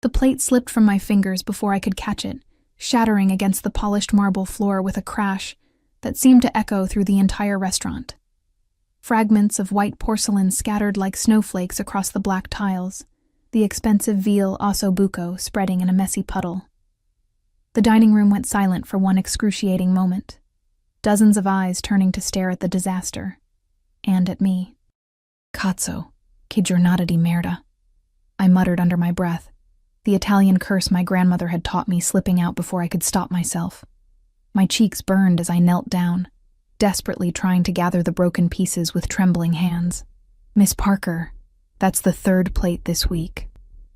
The plate slipped from my fingers before I could catch it, shattering against the polished marble floor with a crash that seemed to echo through the entire restaurant. Fragments of white porcelain scattered like snowflakes across the black tiles, the expensive veal osso buco spreading in a messy puddle. The dining room went silent for one excruciating moment, dozens of eyes turning to stare at the disaster, and at me. Cazzo, che giornata di merda, I muttered under my breath, the Italian curse my grandmother had taught me slipping out before I could stop myself. My cheeks burned as I knelt down, desperately trying to gather the broken pieces with trembling hands. Miss Parker, that's the third plate this week.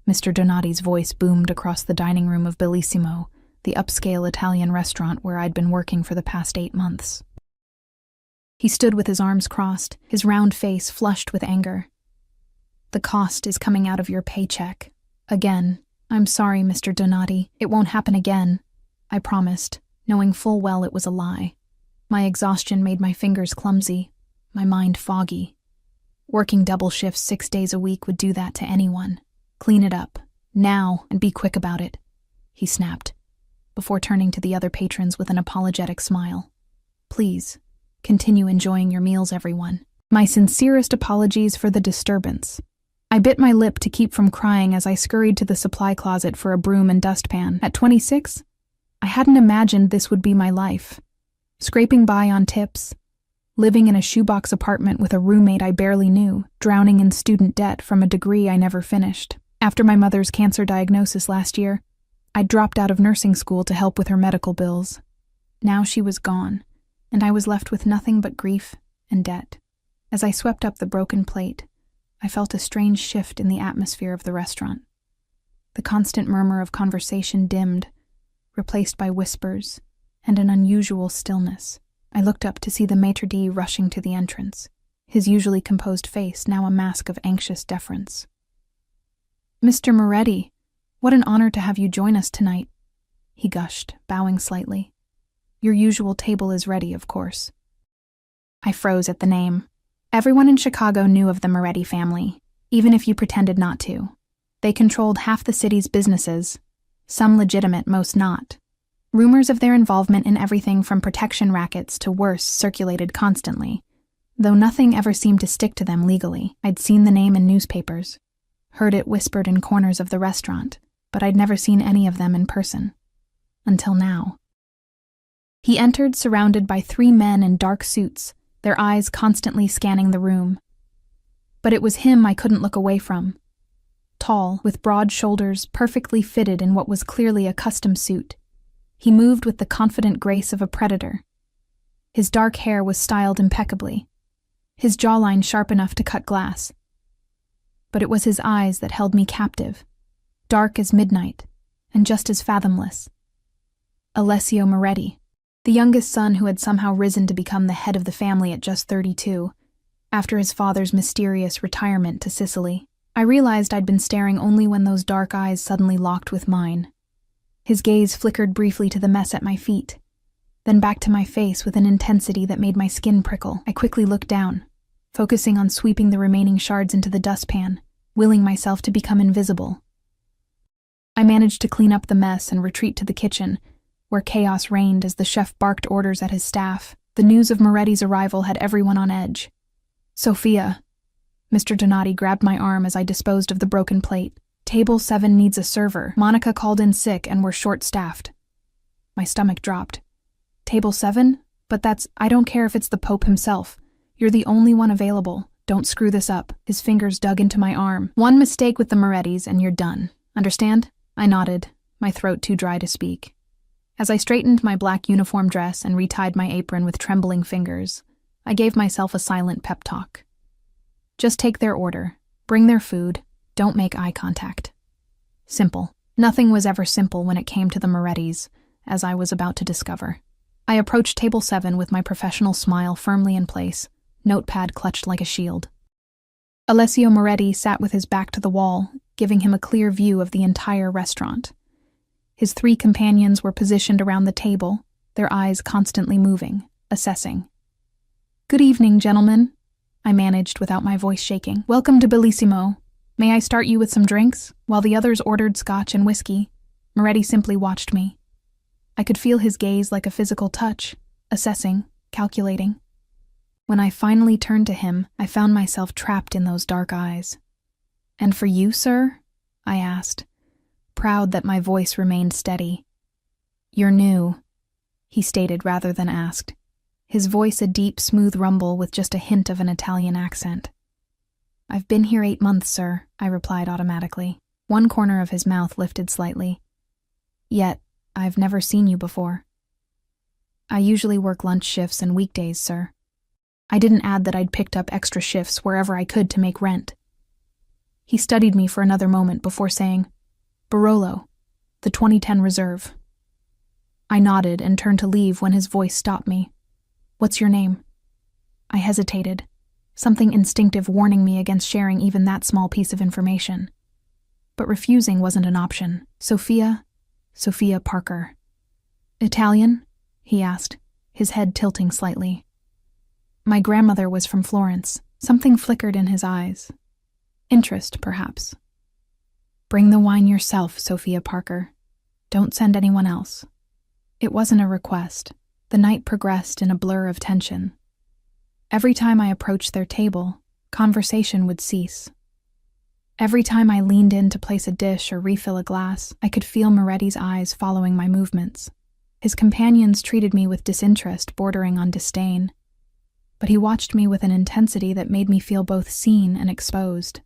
Mr. Donati's voice boomed across the dining room of Bellissimo, the upscale Italian restaurant where I'd been working for the past 8 months. He stood with his arms crossed, his round face flushed with anger. The cost is coming out of your paycheck. Again. I'm sorry, Mr. Donati. It won't happen again, I promised, knowing full well it was a lie. My exhaustion made my fingers clumsy, my mind foggy. Working double shifts 6 days a week would do that to anyone. Clean it up, now, and be quick about it, he snapped, before turning to the other patrons with an apologetic smile. Please, continue enjoying your meals, everyone. My sincerest apologies for the disturbance. I bit my lip to keep from crying as I scurried to the supply closet for a broom and dustpan. At 26, I hadn't imagined this would be my life. Scraping by on tips, living in a shoebox apartment with a roommate I barely knew, drowning in student debt from a degree I never finished. After my mother's cancer diagnosis last year, I dropped out of nursing school to help with her medical bills. Now she was gone, and I was left with nothing but grief and debt. As I swept up the broken plate, I felt a strange shift in the atmosphere of the restaurant. The constant murmur of conversation dimmed, replaced by whispers and an unusual stillness. I looked up to see the maitre d' rushing to the entrance, his usually composed face now a mask of anxious deference. Mr. Moretti, what an honor to have you join us tonight, he gushed, bowing slightly. Your usual table is ready, of course. I froze at the name. Everyone in Chicago knew of the Moretti family, even if you pretended not to. They controlled half the city's businesses, some legitimate, most not. Rumors of their involvement in everything from protection rackets to worse circulated constantly, though nothing ever seemed to stick to them legally. I'd seen the name in newspapers, heard it whispered in corners of the restaurant, but I'd never seen any of them in person. Until now. He entered surrounded by 3 men in dark suits, their eyes constantly scanning the room. But it was him I couldn't look away from. Tall, with broad shoulders, perfectly fitted in what was clearly a custom suit. He moved with the confident grace of a predator. His dark hair was styled impeccably, his jawline sharp enough to cut glass. But it was his eyes that held me captive, dark as midnight, and just as fathomless. Alessio Moretti, the youngest son who had somehow risen to become the head of the family at just 32, after his father's mysterious retirement to Sicily. I realized I'd been staring only when those dark eyes suddenly locked with mine. His gaze flickered briefly to the mess at my feet, then back to my face with an intensity that made my skin prickle. I quickly looked down, focusing on sweeping the remaining shards into the dustpan, willing myself to become invisible. I managed to clean up the mess and retreat to the kitchen, where chaos reigned as the chef barked orders at his staff. The news of Moretti's arrival had everyone on edge. Sophia. Mr. Donati grabbed my arm as I disposed of the broken plate. Table 7 needs a server. Monica called in sick and we're short-staffed. My stomach dropped. Table 7? But I don't care if it's the Pope himself. You're the only one available. Don't screw this up. His fingers dug into my arm. One mistake with the Morettis and you're done. Understand? I nodded, my throat too dry to speak. As I straightened my black uniform dress and retied my apron with trembling fingers, I gave myself a silent pep talk. Just take their order, bring their food, don't make eye contact. Simple. Nothing was ever simple when it came to the Morettis, as I was about to discover. I approached table 7 with my professional smile firmly in place, notepad clutched like a shield. Alessio Moretti sat with his back to the wall, giving him a clear view of the entire restaurant. His 3 companions were positioned around the table, their eyes constantly moving, assessing. Good evening, gentlemen, I managed without my voice shaking. Welcome to Bellissimo. May I start you with some drinks? While the others ordered scotch and whiskey, Moretti simply watched me. I could feel his gaze like a physical touch, assessing, calculating. When I finally turned to him, I found myself trapped in those dark eyes. "And for you, sir?" I asked, proud that my voice remained steady. "You're new," he stated rather than asked, his voice a deep, smooth rumble with just a hint of an Italian accent. "I've been here 8 months, sir," I replied automatically. One corner of his mouth lifted slightly. "Yet, I've never seen you before." "I usually work lunch shifts and weekdays, sir." I didn't add that I'd picked up extra shifts wherever I could to make rent. He studied me for another moment before saying, "Barolo, the 2010 Reserve." I nodded and turned to leave when his voice stopped me. "What's your name?" I hesitated, something instinctive warning me against sharing even that small piece of information. But refusing wasn't an option. Sophia Parker." "Italian?" he asked, his head tilting slightly. "My grandmother was from Florence." Something flickered in his eyes. Interest, perhaps. "Bring the wine yourself, Sophia Parker. Don't send anyone else." It wasn't a request. The night progressed in a blur of tension. Every time I approached their table, conversation would cease. Every time I leaned in to place a dish or refill a glass, I could feel Moretti's eyes following my movements. His companions treated me with disinterest bordering on disdain. But he watched me with an intensity that made me feel both seen and exposed.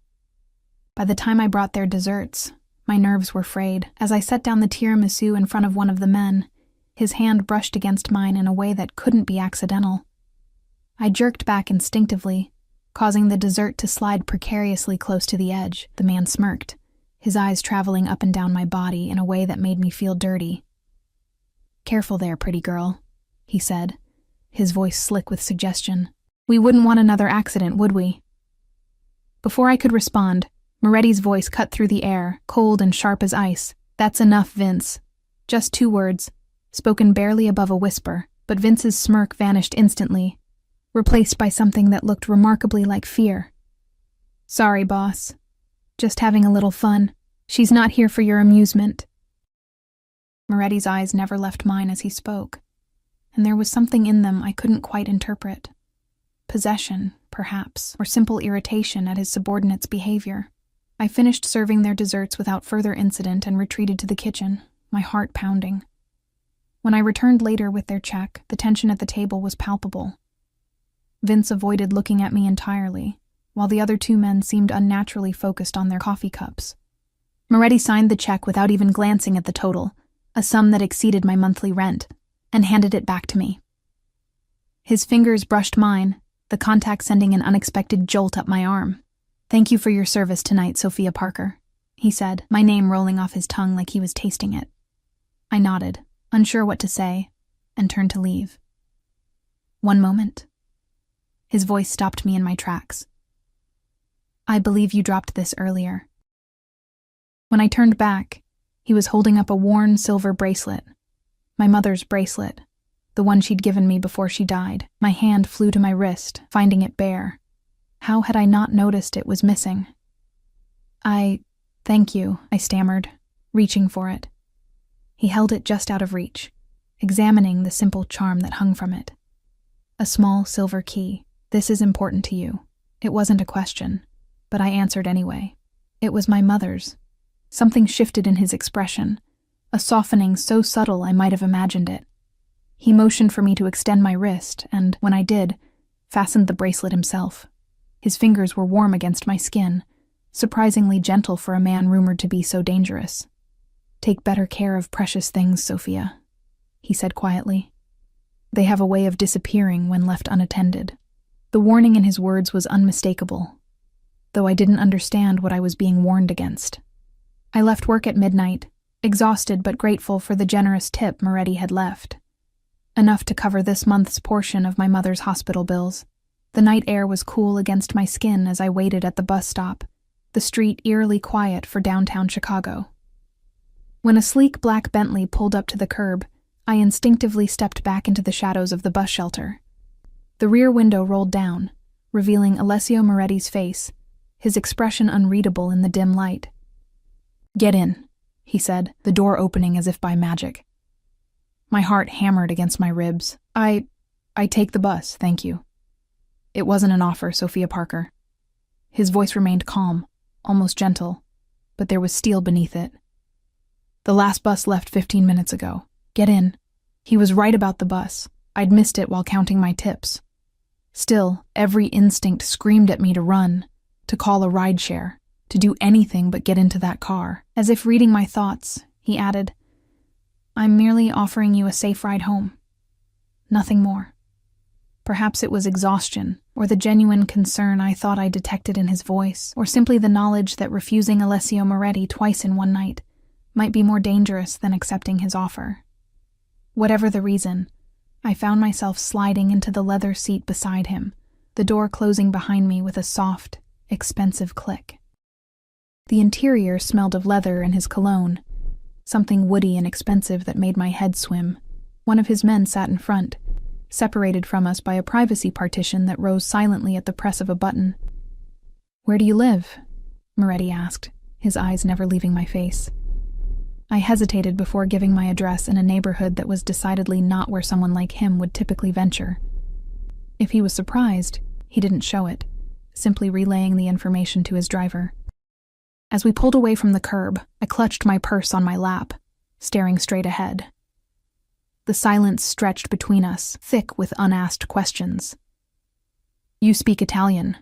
By the time I brought their desserts, my nerves were frayed. As I set down the tiramisu in front of one of the men, his hand brushed against mine in a way that couldn't be accidental. I jerked back instinctively, causing the dessert to slide precariously close to the edge. The man smirked, his eyes traveling up and down my body in a way that made me feel dirty. "Careful there, pretty girl," he said, his voice slick with suggestion. "We wouldn't want another accident, would we?" Before I could respond, Moretti's voice cut through the air, cold and sharp as ice. "That's enough, Vince." Just 2 words, spoken barely above a whisper, but Vince's smirk vanished instantly, replaced by something that looked remarkably like fear. "Sorry, boss. Just having a little fun. She's not here for your amusement." Moretti's eyes never left mine as he spoke, and there was something in them I couldn't quite interpret. Possession, perhaps, or simple irritation at his subordinate's behavior. I finished serving their desserts without further incident and retreated to the kitchen, my heart pounding. When I returned later with their check, the tension at the table was palpable. Vince avoided looking at me entirely, while the other 2 men seemed unnaturally focused on their coffee cups. Moretti signed the check without even glancing at the total, a sum that exceeded my monthly rent, and handed it back to me. His fingers brushed mine, the contact sending an unexpected jolt up my arm. "Thank you for your service tonight, Sophia Parker," he said, my name rolling off his tongue like he was tasting it. I nodded, unsure what to say, and turned to leave. "One moment." His voice stopped me in my tracks. "I believe you dropped this earlier." When I turned back, he was holding up a worn silver bracelet. My mother's bracelet, the one she'd given me before she died. My hand flew to my wrist, finding it bare. How had I not noticed it was missing? Thank you," I stammered, reaching for it. He held it just out of reach, examining the simple charm that hung from it. A small silver key. "This is important to you." It wasn't a question, but I answered anyway. It was my mother's. Something shifted in his expression, a softening so subtle I might have imagined it. He motioned for me to extend my wrist, and, when I did, fastened the bracelet himself. His fingers were warm against my skin, surprisingly gentle for a man rumored to be so dangerous. "Take better care of precious things, Sophia," he said quietly. "They have a way of disappearing when left unattended." The warning in his words was unmistakable, though I didn't understand what I was being warned against. I left work at midnight, exhausted but grateful for the generous tip Moretti had left. Enough to cover this month's portion of my mother's hospital bills. The night air was cool against my skin as I waited at the bus stop, the street eerily quiet for downtown Chicago. When a sleek black Bentley pulled up to the curb, I instinctively stepped back into the shadows of the bus shelter. The rear window rolled down, revealing Alessio Moretti's face, his expression unreadable in the dim light. "Get in," he said, the door opening as if by magic. My heart hammered against my ribs. I take the bus, thank you." It wasn't an offer, Sophia Parker. His voice remained calm, almost gentle, but there was steel beneath it. "The last bus left 15 minutes ago. Get in." He was right about the bus. I'd missed it while counting my tips. Still, every instinct screamed at me to run, to call a rideshare, to do anything but get into that car. As if reading my thoughts, he added, "I'm merely offering you a safe ride home. Nothing more." Perhaps it was exhaustion, or the genuine concern I thought I detected in his voice, or simply the knowledge that refusing Alessio Moretti twice in one night might be more dangerous than accepting his offer. Whatever the reason, I found myself sliding into the leather seat beside him, the door closing behind me with a soft, expensive click. The interior smelled of leather and his cologne, something woody and expensive that made my head swim. One of his men sat in front, separated from us by a privacy partition that rose silently at the press of a button. "Where do you live?" Moretti asked, his eyes never leaving my face. I hesitated before giving my address in a neighborhood that was decidedly not where someone like him would typically venture. If he was surprised, he didn't show it, simply relaying the information to his driver. As we pulled away from the curb, I clutched my purse on my lap, staring straight ahead. The silence stretched between us, thick with unasked questions. "You speak Italian,"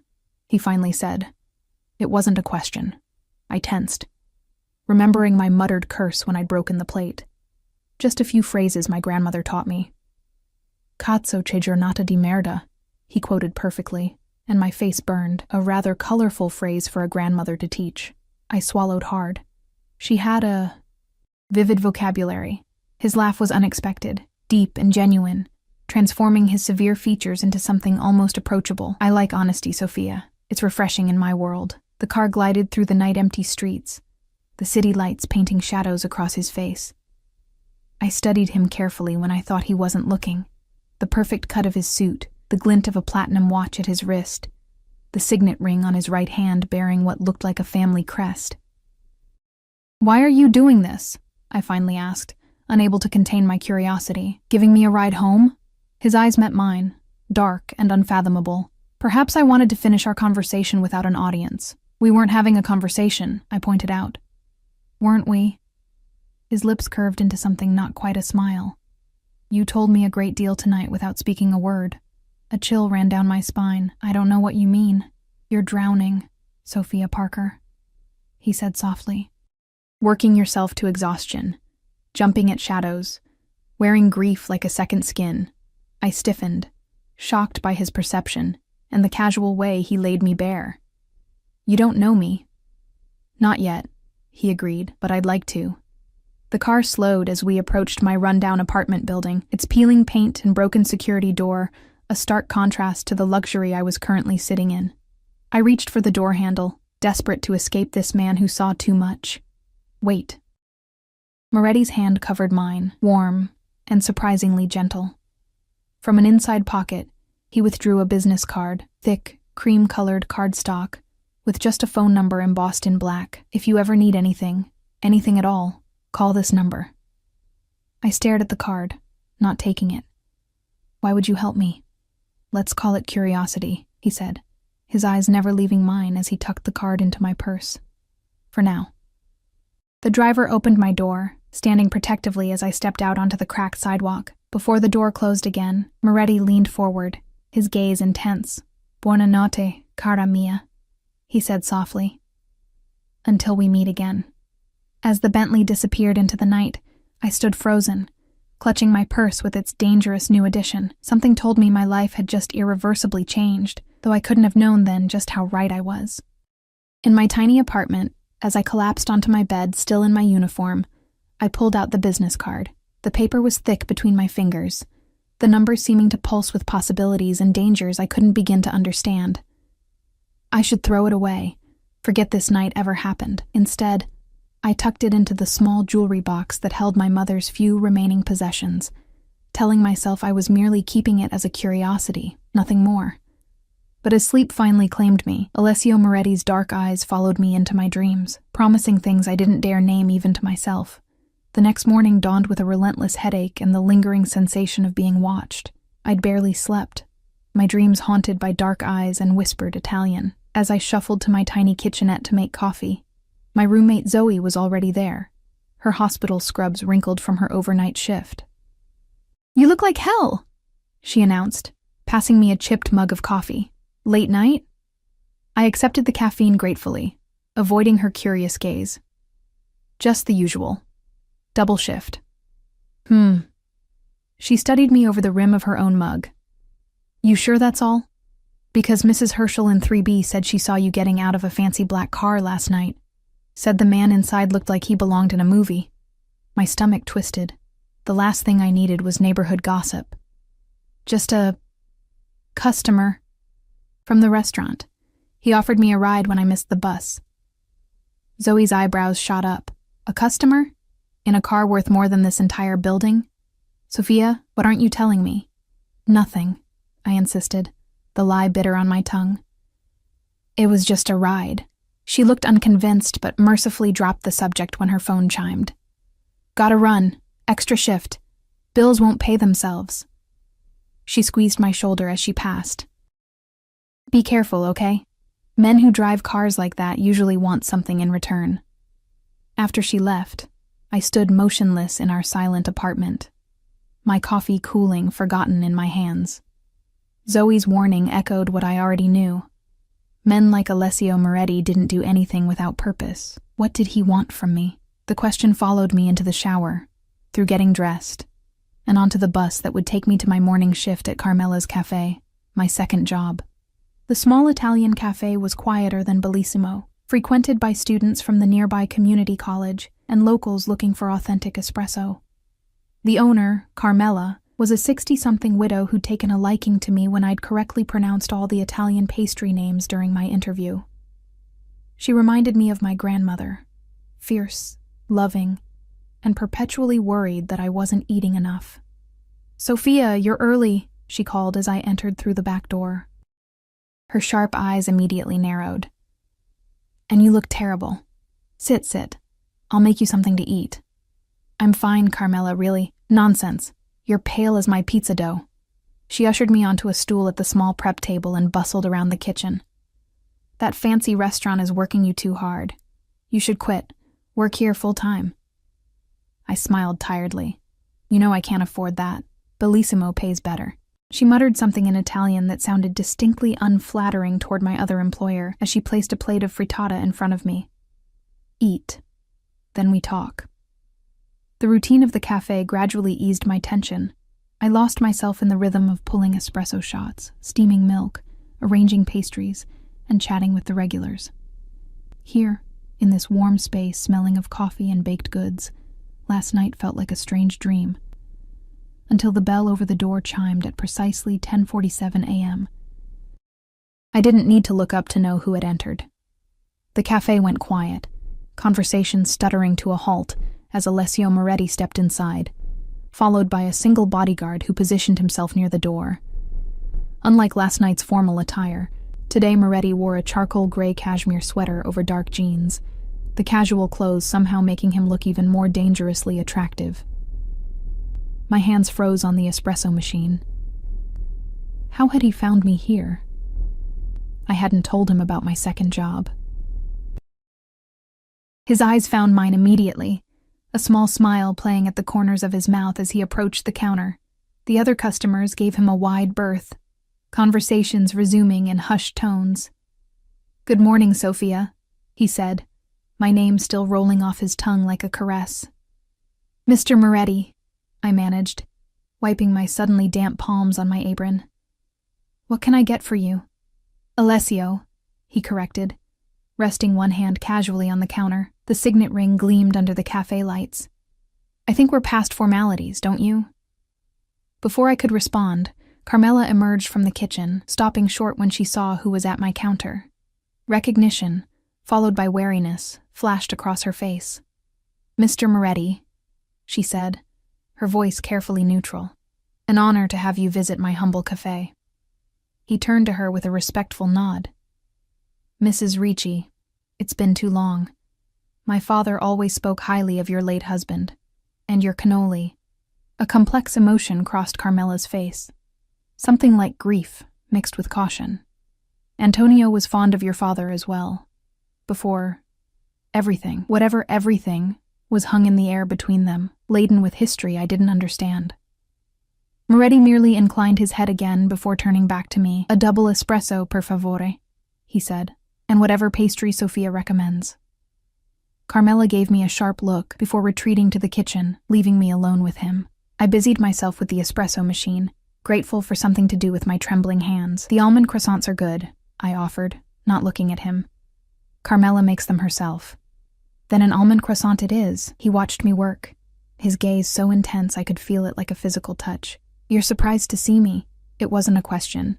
he finally said. It wasn't a question. I tensed, remembering my muttered curse when I'd broken the plate. Just a few phrases my grandmother taught me. "Cazzo c'è giornata di merda," he quoted perfectly, and my face burned, a rather colorful phrase for a grandmother to teach. I swallowed hard. She had a vivid vocabulary. His laugh was unexpected, deep and genuine, transforming his severe features into something almost approachable. "I like honesty, Sophia. It's refreshing in my world." The car glided through the night-empty streets, the city lights painting shadows across his face. I studied him carefully when I thought he wasn't looking. The perfect cut of his suit, the glint of a platinum watch at his wrist, the signet ring on his right hand bearing what looked like a family crest. "Why are you doing this?" I finally asked, unable to contain my curiosity. "Giving me a ride home?" His eyes met mine, dark and unfathomable. Perhaps I wanted to finish our conversation without an audience. "We weren't having a conversation," I pointed out. "Weren't we?" His lips curved into something not quite a smile. "You told me a great deal tonight without speaking a word." A chill ran down my spine. "I don't know what you mean." "You're drowning, Sophia Parker," he said softly. "Working yourself to exhaustion, jumping at shadows, wearing grief like a second skin." I stiffened, shocked by his perception and the casual way he laid me bare. "You don't know me." "Not yet," he agreed, "but I'd like to." The car slowed as we approached my rundown apartment building, its peeling paint and broken security door a stark contrast to the luxury I was currently sitting in. I reached for the door handle, desperate to escape this man who saw too much. "Wait." Moretti's hand covered mine, warm and surprisingly gentle. From an inside pocket, he withdrew a business card, thick, cream-colored cardstock, with just a phone number embossed in black. "If you ever need anything at all, call this number." I stared at the card, not taking it. "Why would you help me?" "Let's call it curiosity," he said, his eyes never leaving mine as he tucked the card into my purse. "For now." The driver opened my door, standing protectively as I stepped out onto the cracked sidewalk. Before the door closed again, Moretti leaned forward, his gaze intense. "Buonanotte, cara mia," he said softly. "Until we meet again." As the Bentley disappeared into the night, I stood frozen, clutching my purse with its dangerous new addition. Something told me my life had just irreversibly changed, though I couldn't have known then just how right I was. In my tiny apartment, as I collapsed onto my bed, still in my uniform, I pulled out the business card. The paper was thick between my fingers, the numbers seeming to pulse with possibilities and dangers I couldn't begin to understand. I should throw it away, forget this night ever happened. Instead, I tucked it into the small jewelry box that held my mother's few remaining possessions, telling myself I was merely keeping it as a curiosity, nothing more. But as sleep finally claimed me, Alessio Moretti's dark eyes followed me into my dreams, promising things I didn't dare name even to myself. The next morning dawned with a relentless headache and the lingering sensation of being watched. I'd barely slept, my dreams haunted by dark eyes and whispered Italian. As I shuffled to my tiny kitchenette to make coffee, my roommate Zoe was already there, her hospital scrubs wrinkled from her overnight shift. "You look like hell," she announced, passing me a chipped mug of coffee. "Late night?" I accepted the caffeine gratefully, avoiding her curious gaze. "Just the usual. Double shift." She studied me over the rim of her own mug. "You sure that's all? Because Mrs. Herschel in 3B said she saw you getting out of a fancy black car last night. Said the man inside looked like he belonged in a movie." My stomach twisted. The last thing I needed was neighborhood gossip. "Just a customer from the restaurant. He offered me a ride when I missed the bus." Zoe's eyebrows shot up. "A customer? In a car worth more than this entire building? Sophia, what aren't you telling me?" "Nothing," I insisted, the lie bitter on my tongue. "It was just a ride." She looked unconvinced but mercifully dropped the subject when her phone chimed. "Gotta run. Extra shift. Bills won't pay themselves." She squeezed my shoulder as she passed. "Be careful, okay? Men who drive cars like that usually want something in return." After she left, I stood motionless in our silent apartment, my coffee cooling, forgotten in my hands. Zoe's warning echoed what I already knew. Men like Alessio Moretti didn't do anything without purpose. What did he want from me? The question followed me into the shower, through getting dressed, and onto the bus that would take me to my morning shift at Carmela's Cafe, my second job. The small Italian cafe was quieter than Bellissimo, frequented by students from the nearby community college and locals looking for authentic espresso. The owner, Carmela, was a 60-something widow who'd taken a liking to me when I'd correctly pronounced all the Italian pastry names during my interview. She reminded me of my grandmother, fierce, loving, and perpetually worried that I wasn't eating enough. "Sophia, you're early," she called as I entered through the back door. Her sharp eyes immediately narrowed. "And you look terrible. Sit. I'll make you something to eat." "I'm fine, Carmela, really." "Nonsense. You're pale as my pizza dough." She ushered me onto a stool at the small prep table and bustled around the kitchen. "That fancy restaurant is working you too hard. You should quit. Work here full-time." I smiled tiredly. "You know I can't afford that. Bellissimo pays better." She muttered something in Italian that sounded distinctly unflattering toward my other employer as she placed a plate of frittata in front of me. "Eat. Then we talk." The routine of the cafe gradually eased my tension. I lost myself in the rhythm of pulling espresso shots, steaming milk, arranging pastries, and chatting with the regulars. Here, in this warm space smelling of coffee and baked goods, last night felt like a strange dream. Until the bell over the door chimed at precisely 10:47 a.m. I didn't need to look up to know who had entered. The cafe went quiet, conversation stuttering to a halt as Alessio Moretti stepped inside, followed by a single bodyguard who positioned himself near the door. Unlike last night's formal attire, today Moretti wore a charcoal gray cashmere sweater over dark jeans, the casual clothes somehow making him look even more dangerously attractive. My hands froze on the espresso machine. How had he found me here? I hadn't told him about my second job. His eyes found mine immediately, a small smile playing at the corners of his mouth as he approached the counter. The other customers gave him a wide berth, conversations resuming in hushed tones. "Good morning, Sophia," he said, my name still rolling off his tongue like a caress. "Mr. Moretti," I managed, wiping my suddenly damp palms on my apron. "What can I get for you?" "Alessio," he corrected, resting one hand casually on the counter. The signet ring gleamed under the cafe lights. "I think we're past formalities, don't you?" Before I could respond, Carmela emerged from the kitchen, stopping short when she saw who was at my counter. Recognition, followed by wariness, flashed across her face. "Mr. Moretti," she said, her voice carefully neutral. "An honor to have you visit my humble cafe." He turned to her with a respectful nod. "Mrs. Ricci, it's been too long. My father always spoke highly of your late husband. And your cannoli." A complex emotion crossed Carmela's face. Something like grief, mixed with caution. "Antonio was fond of your father as well. Before everything, whatever everything, was hung in the air between them, laden with history I didn't understand." Moretti merely inclined his head again before turning back to me. "A double espresso, per favore," he said, "and whatever pastry Sophia recommends." Carmela gave me a sharp look before retreating to the kitchen, leaving me alone with him. I busied myself with the espresso machine, grateful for something to do with my trembling hands. "The almond croissants are good," I offered, not looking at him. "Carmela makes them herself." "Then an almond croissant it is." He watched me work, his gaze so intense I could feel it like a physical touch. "You're surprised to see me." It wasn't a question,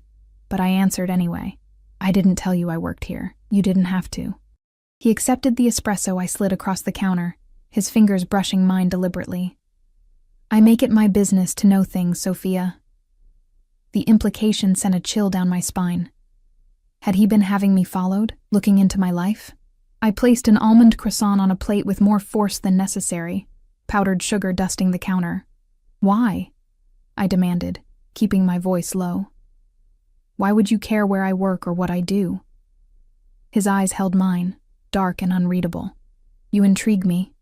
but I answered anyway. "I didn't tell you I worked here. You didn't have to." He accepted the espresso I slid across the counter, his fingers brushing mine deliberately. "I make it my business to know things, Sophia." The implication sent a chill down my spine. Had he been having me followed, looking into my life? I placed an almond croissant on a plate with more force than necessary, powdered sugar dusting the counter. "Why?" I demanded, keeping my voice low. "Why would you care where I work or what I do?" His eyes held mine, dark and unreadable. "You intrigue me."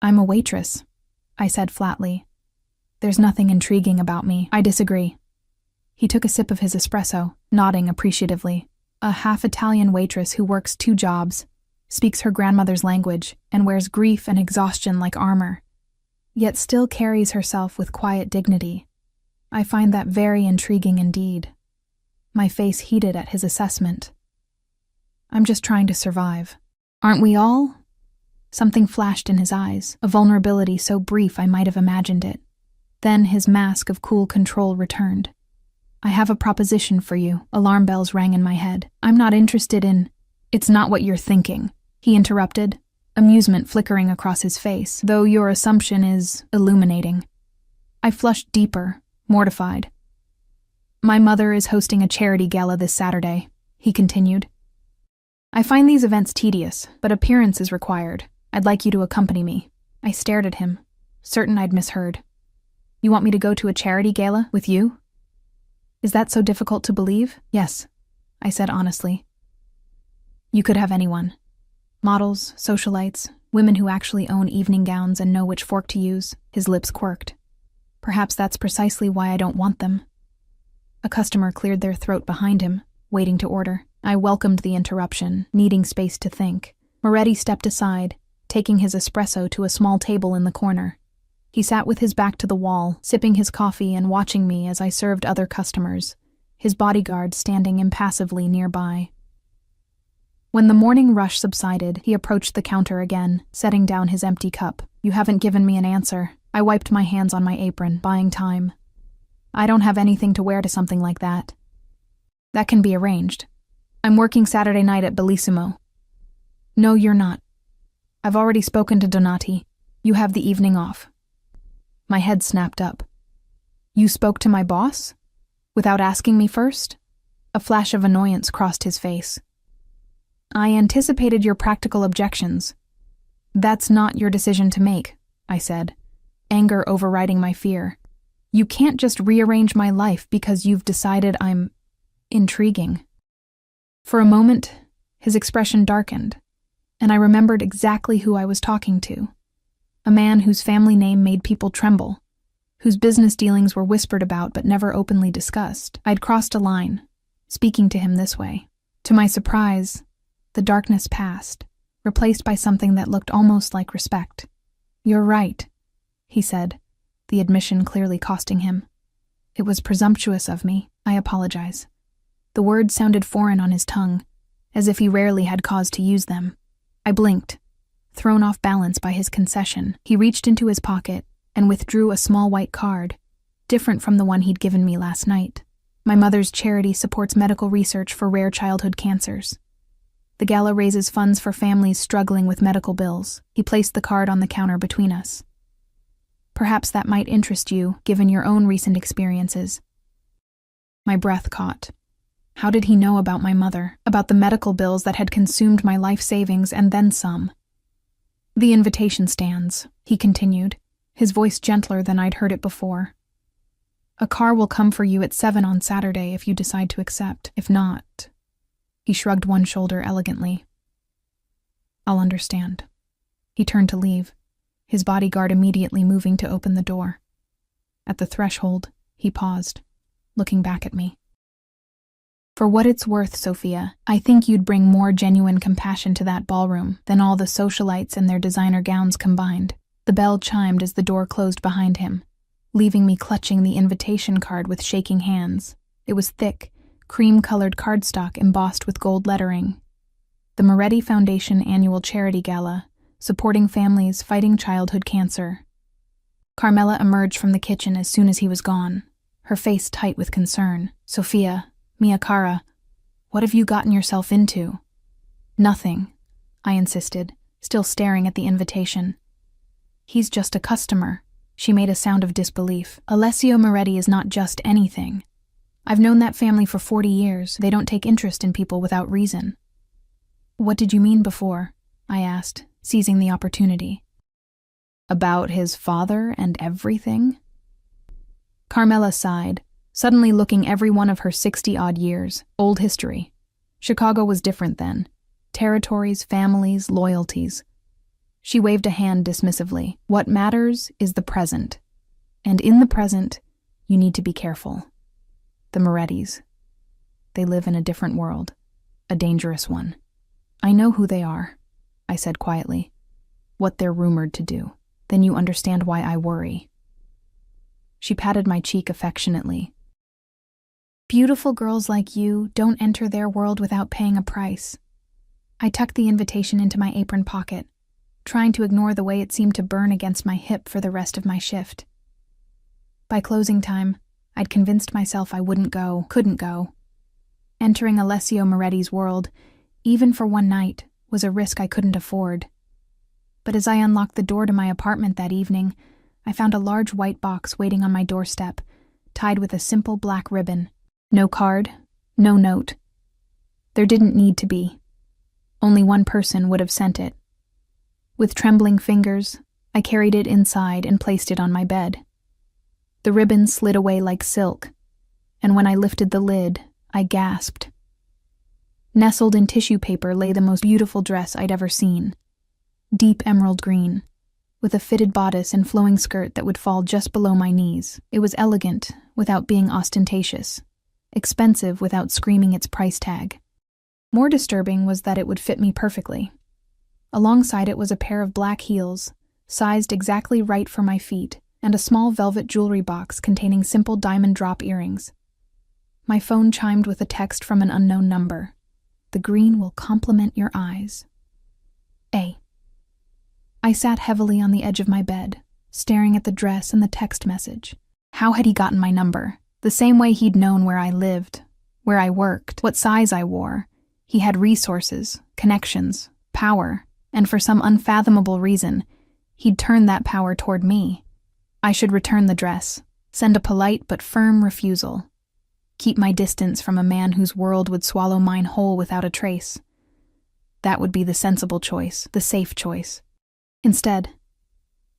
"I'm a waitress," I said flatly. "There's nothing intriguing about me." "I disagree." He took a sip of his espresso, nodding appreciatively. "A half-Italian waitress who works 2 jobs, speaks her grandmother's language, and wears grief and exhaustion like armor, yet still carries herself with quiet dignity. I find that very intriguing indeed." My face heated at his assessment. "I'm just trying to survive." "Aren't we all?" Something flashed in his eyes, a vulnerability so brief I might have imagined it. Then his mask of cool control returned. "I have a proposition for you." Alarm bells rang in my head. "I'm not interested in—" "It's not what you're thinking," he interrupted, amusement flickering across his face, "though your assumption is illuminating." I flushed deeper, mortified. "My mother is hosting a charity gala this Saturday," he continued. "I find these events tedious, but appearance is required. I'd like you to accompany me." I stared at him, certain I'd misheard. "You want me to go to a charity gala with you?" "Is that so difficult to believe?" "Yes," I said honestly. "You could have anyone. Models, socialites, women who actually own evening gowns and know which fork to use." His lips quirked. "Perhaps that's precisely why I don't want them." A customer cleared their throat behind him, waiting to order. I welcomed the interruption, needing space to think. Moretti stepped aside, taking his espresso to a small table in the corner. He sat with his back to the wall, sipping his coffee and watching me as I served other customers, his bodyguard standing impassively nearby. When the morning rush subsided, he approached the counter again, setting down his empty cup. "You haven't given me an answer." I wiped my hands on my apron, buying time. "I don't have anything to wear to something like that." "That can be arranged. I'm working Saturday night at Bellissimo." "No, you're not. I've already spoken to Donati. You have the evening off." My head snapped up. "You spoke to my boss? Without asking me first?" A flash of annoyance crossed his face. "I anticipated your practical objections." "That's not your decision to make," I said, anger overriding my fear. "You can't just rearrange my life because you've decided I'm intriguing." For a moment, his expression darkened, and I remembered exactly who I was talking to. A man whose family name made people tremble, whose business dealings were whispered about but never openly discussed. I'd crossed a line, speaking to him this way. To my surprise, the darkness passed, replaced by something that looked almost like respect. "You're right," he said, the admission clearly costing him. "It was presumptuous of me. I apologize." The words sounded foreign on his tongue, as if he rarely had cause to use them. I blinked, thrown off balance by his concession. He reached into his pocket and withdrew a small white card, different from the one he'd given me last night. "My mother's charity supports medical research for rare childhood cancers. The gala raises funds for families struggling with medical bills." He placed the card on the counter between us. "Perhaps that might interest you, given your own recent experiences." My breath caught. How did he know about my mother, about the medical bills that had consumed my life savings and then some? The invitation stands, he continued, his voice gentler than I'd heard it before. A car will come for you at 7 on Saturday if you decide to accept. If not, he shrugged one shoulder elegantly. I'll understand. He turned to leave, his bodyguard immediately moving to open the door. At the threshold, he paused, looking back at me. For what it's worth, Sophia, I think you'd bring more genuine compassion to that ballroom than all the socialites and their designer gowns combined. The bell chimed as the door closed behind him, leaving me clutching the invitation card with shaking hands. It was thick, cream-colored cardstock embossed with gold lettering. The Moretti Foundation Annual Charity Gala, supporting families fighting childhood cancer. Carmela emerged from the kitchen as soon as he was gone, her face tight with concern. Sophia, Mia cara, what have you gotten yourself into? Nothing, I insisted, still staring at the invitation. He's just a customer. She made a sound of disbelief. Alessio Moretti is not just anything. I've known that family for 40 years. They don't take interest in people without reason. What did you mean before? I asked, seizing the opportunity. About his father and everything? Carmela sighed, suddenly looking every one of her 60-odd years. Old history. Chicago was different then. Territories, families, loyalties. She waved a hand dismissively. What matters is the present. And in the present, you need to be careful. The Morettis. They live in a different world. A dangerous one. I know who they are, I said quietly. What they're rumored to do. Then you understand why I worry. She patted my cheek affectionately. Beautiful girls like you don't enter their world without paying a price. I tucked the invitation into my apron pocket, trying to ignore the way it seemed to burn against my hip for the rest of my shift. By closing time, I'd convinced myself I couldn't go. Entering Alessio Moretti's world, even for one night, was a risk I couldn't afford. But as I unlocked the door to my apartment that evening, I found a large white box waiting on my doorstep, tied with a simple black ribbon. No card, no note. There didn't need to be. Only one person would have sent it. With trembling fingers, I carried it inside and placed it on my bed. The ribbon slid away like silk, and when I lifted the lid, I gasped. Nestled in tissue paper lay the most beautiful dress I'd ever seen. Deep emerald green, with a fitted bodice and flowing skirt that would fall just below my knees. It was elegant without being ostentatious, expensive without screaming its price tag. More disturbing was that it would fit me perfectly. Alongside it was a pair of black heels, sized exactly right for my feet, and a small velvet jewelry box containing simple diamond drop earrings. My phone chimed with a text from an unknown number. The green will complement your eyes. A. I sat heavily on the edge of my bed, staring at the dress and the text message. How had he gotten my number? The same way he'd known where I lived, where I worked, what size I wore. He had resources, connections, power, and for some unfathomable reason, he'd turned that power toward me. I should return the dress, send a polite but firm refusal. Keep my distance from a man whose world would swallow mine whole without a trace. That would be the sensible choice, the safe choice. Instead,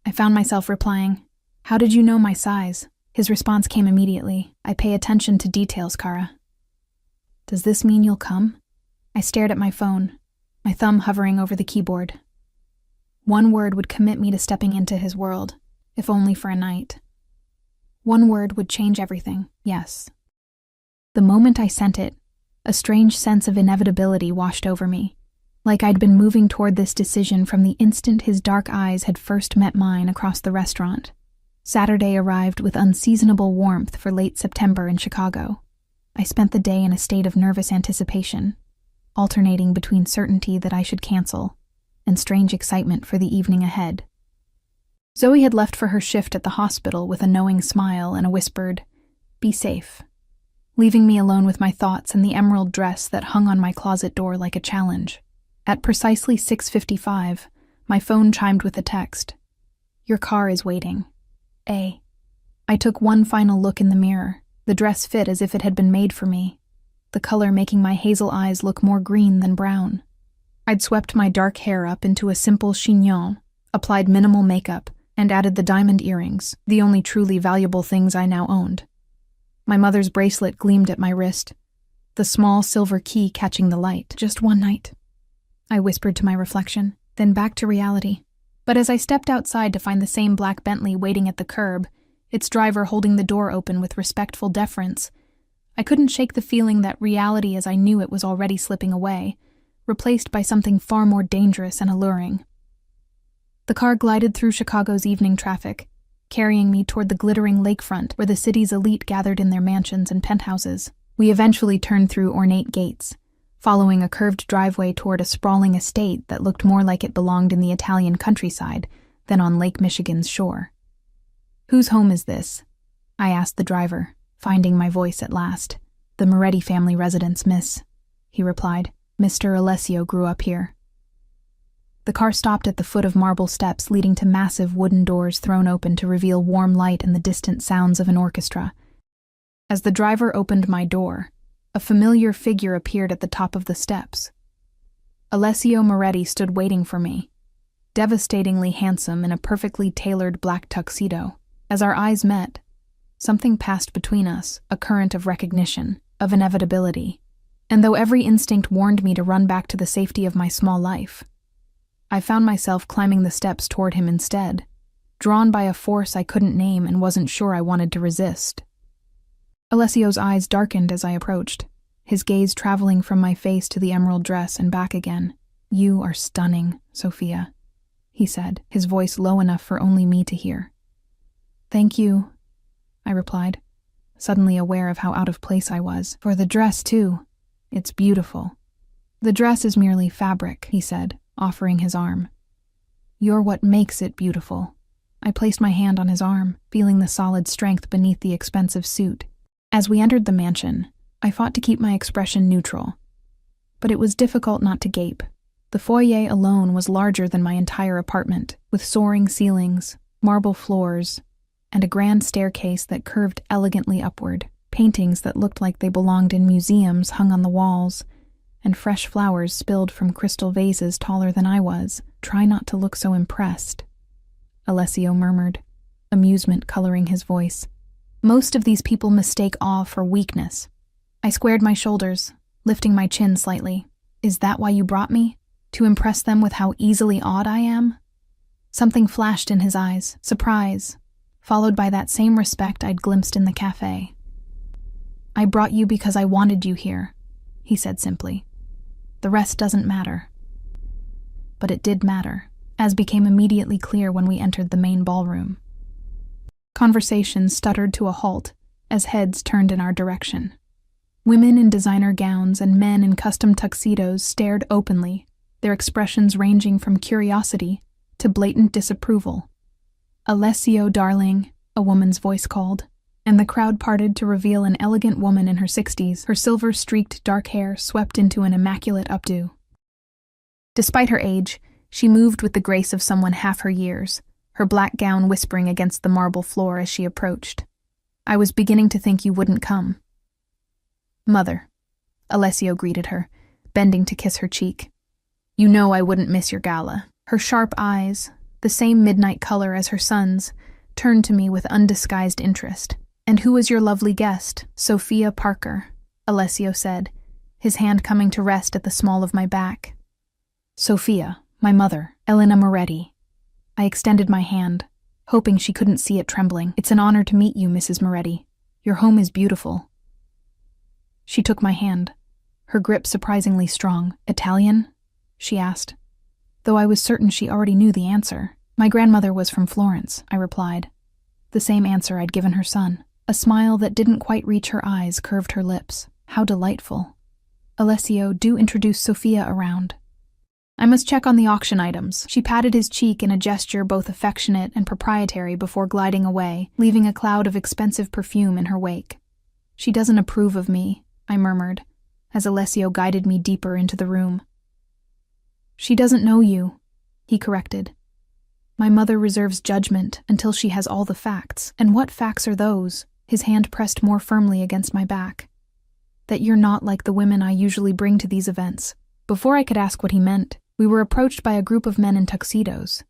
I found myself replying, "How did you know my size?" His response came immediately. "I pay attention to details, Kara." "Does this mean you'll come?" I stared at my phone, my thumb hovering over the keyboard. One word would commit me to stepping into his world, if only for a night. One word would change everything, yes. The moment I sent it, a strange sense of inevitability washed over me, like I'd been moving toward this decision from the instant his dark eyes had first met mine across the restaurant. Saturday arrived with unseasonable warmth for late September in Chicago. I spent the day in a state of nervous anticipation, alternating between certainty that I should cancel and strange excitement for the evening ahead. Zoe had left for her shift at the hospital with a knowing smile and a whispered, "Be safe," leaving me alone with my thoughts and the emerald dress that hung on my closet door like a challenge. At precisely 6:55, my phone chimed with a text. "Your car is waiting. A." I took one final look in the mirror. The dress fit as if it had been made for me. the color making my hazel eyes look more green than brown. I'd swept my dark hair up into a simple chignon, applied minimal makeup, and added the diamond earrings, the only truly valuable things I now owned. My mother's bracelet gleamed at my wrist, the small silver key catching the light. Just one night, I whispered to my reflection, then back to reality. But as I stepped outside to find the same black Bentley waiting at the curb, its driver holding the door open with respectful deference, I couldn't shake the feeling that reality as I knew it was already slipping away, replaced by something far more dangerous and alluring. The car glided through Chicago's evening traffic, carrying me toward the glittering lakefront where the city's elite gathered in their mansions and penthouses. We eventually turned through ornate gates, following a curved driveway toward a sprawling estate that looked more like it belonged in the Italian countryside than on Lake Michigan's shore. "Whose home is this?" I asked the driver, finding my voice at last. "The Moretti family residence, miss," he replied. "Mr. Alessio grew up here." The car stopped at the foot of marble steps leading to massive wooden doors thrown open to reveal warm light and the distant sounds of an orchestra. As the driver opened my door, a familiar figure appeared at the top of the steps. Alessio Moretti stood waiting for me, devastatingly handsome in a perfectly tailored black tuxedo. As our eyes met, something passed between us, a current of recognition, of inevitability. And though every instinct warned me to run back to the safety of my small life, I found myself climbing the steps toward him instead, drawn by a force I couldn't name and wasn't sure I wanted to resist. Alessio's eyes darkened as I approached, his gaze traveling from my face to the emerald dress and back again. "You are stunning, Sophia," he said, his voice low enough for only me to hear. "Thank you," I replied, suddenly aware of how out of place I was. "For the dress, too. It's beautiful." "The dress is merely fabric," he said, offering his arm. "You're what makes it beautiful." I placed my hand on his arm, feeling the solid strength beneath the expensive suit. As we entered the mansion, I fought to keep my expression neutral. But it was difficult not to gape. The foyer alone was larger than my entire apartment, with soaring ceilings, marble floors, and a grand staircase that curved elegantly upward. Paintings that looked like they belonged in museums hung on the walls, and fresh flowers spilled from crystal vases taller than I was. "Try not to look so impressed," Alessio murmured, amusement coloring his voice. "Most of these people mistake awe for weakness." I squared my shoulders, lifting my chin slightly. "Is that why you brought me? To impress them with how easily awed I am?" Something flashed in his eyes, surprise, followed by that same respect I'd glimpsed in the cafe. "I brought you because I wanted you here," he said simply. "The rest doesn't matter." But it did matter, as became immediately clear when we entered the main ballroom. Conversation stuttered to a halt as heads turned in our direction. Women in designer gowns and men in custom tuxedos stared openly, their expressions ranging from curiosity to blatant disapproval. "Alessio, darling," a woman's voice called, and the crowd parted to reveal an elegant woman in her 60s, her silver-streaked dark hair swept into an immaculate updo. Despite her age, she moved with the grace of someone half her years, her black gown whispering against the marble floor as she approached. "I was beginning to think you wouldn't come." "Mother," Alessio greeted her, bending to kiss her cheek. "You know I wouldn't miss your gala." Her sharp eyes, the same midnight color as her son's, turned to me with undisguised interest. "And who is your lovely guest?" "Sophia Parker," Alessio said, his hand coming to rest at the small of my back. "Sophia, my mother, Elena Moretti." I extended my hand, hoping she couldn't see it trembling. "It's an honor to meet you, Mrs. Moretti. Your home is beautiful." She took my hand, her grip surprisingly strong. "Italian?" she asked, though I was certain she already knew the answer. "My grandmother was from Florence," I replied, the same answer I'd given her son. A smile that didn't quite reach her eyes curved her lips. "How delightful. Alessio, do introduce Sophia around. I must check on the auction items." She patted his cheek in a gesture both affectionate and proprietary before gliding away, leaving a cloud of expensive perfume in her wake. "She doesn't approve of me," I murmured, as Alessio guided me deeper into the room. "She doesn't know you," he corrected. "My mother reserves judgment until she has all the facts." "And what facts are those?" His hand pressed more firmly against my back. that you're not like the women I usually bring to these events." Before I could ask what he meant, we were approached by a group of men in tuxedos,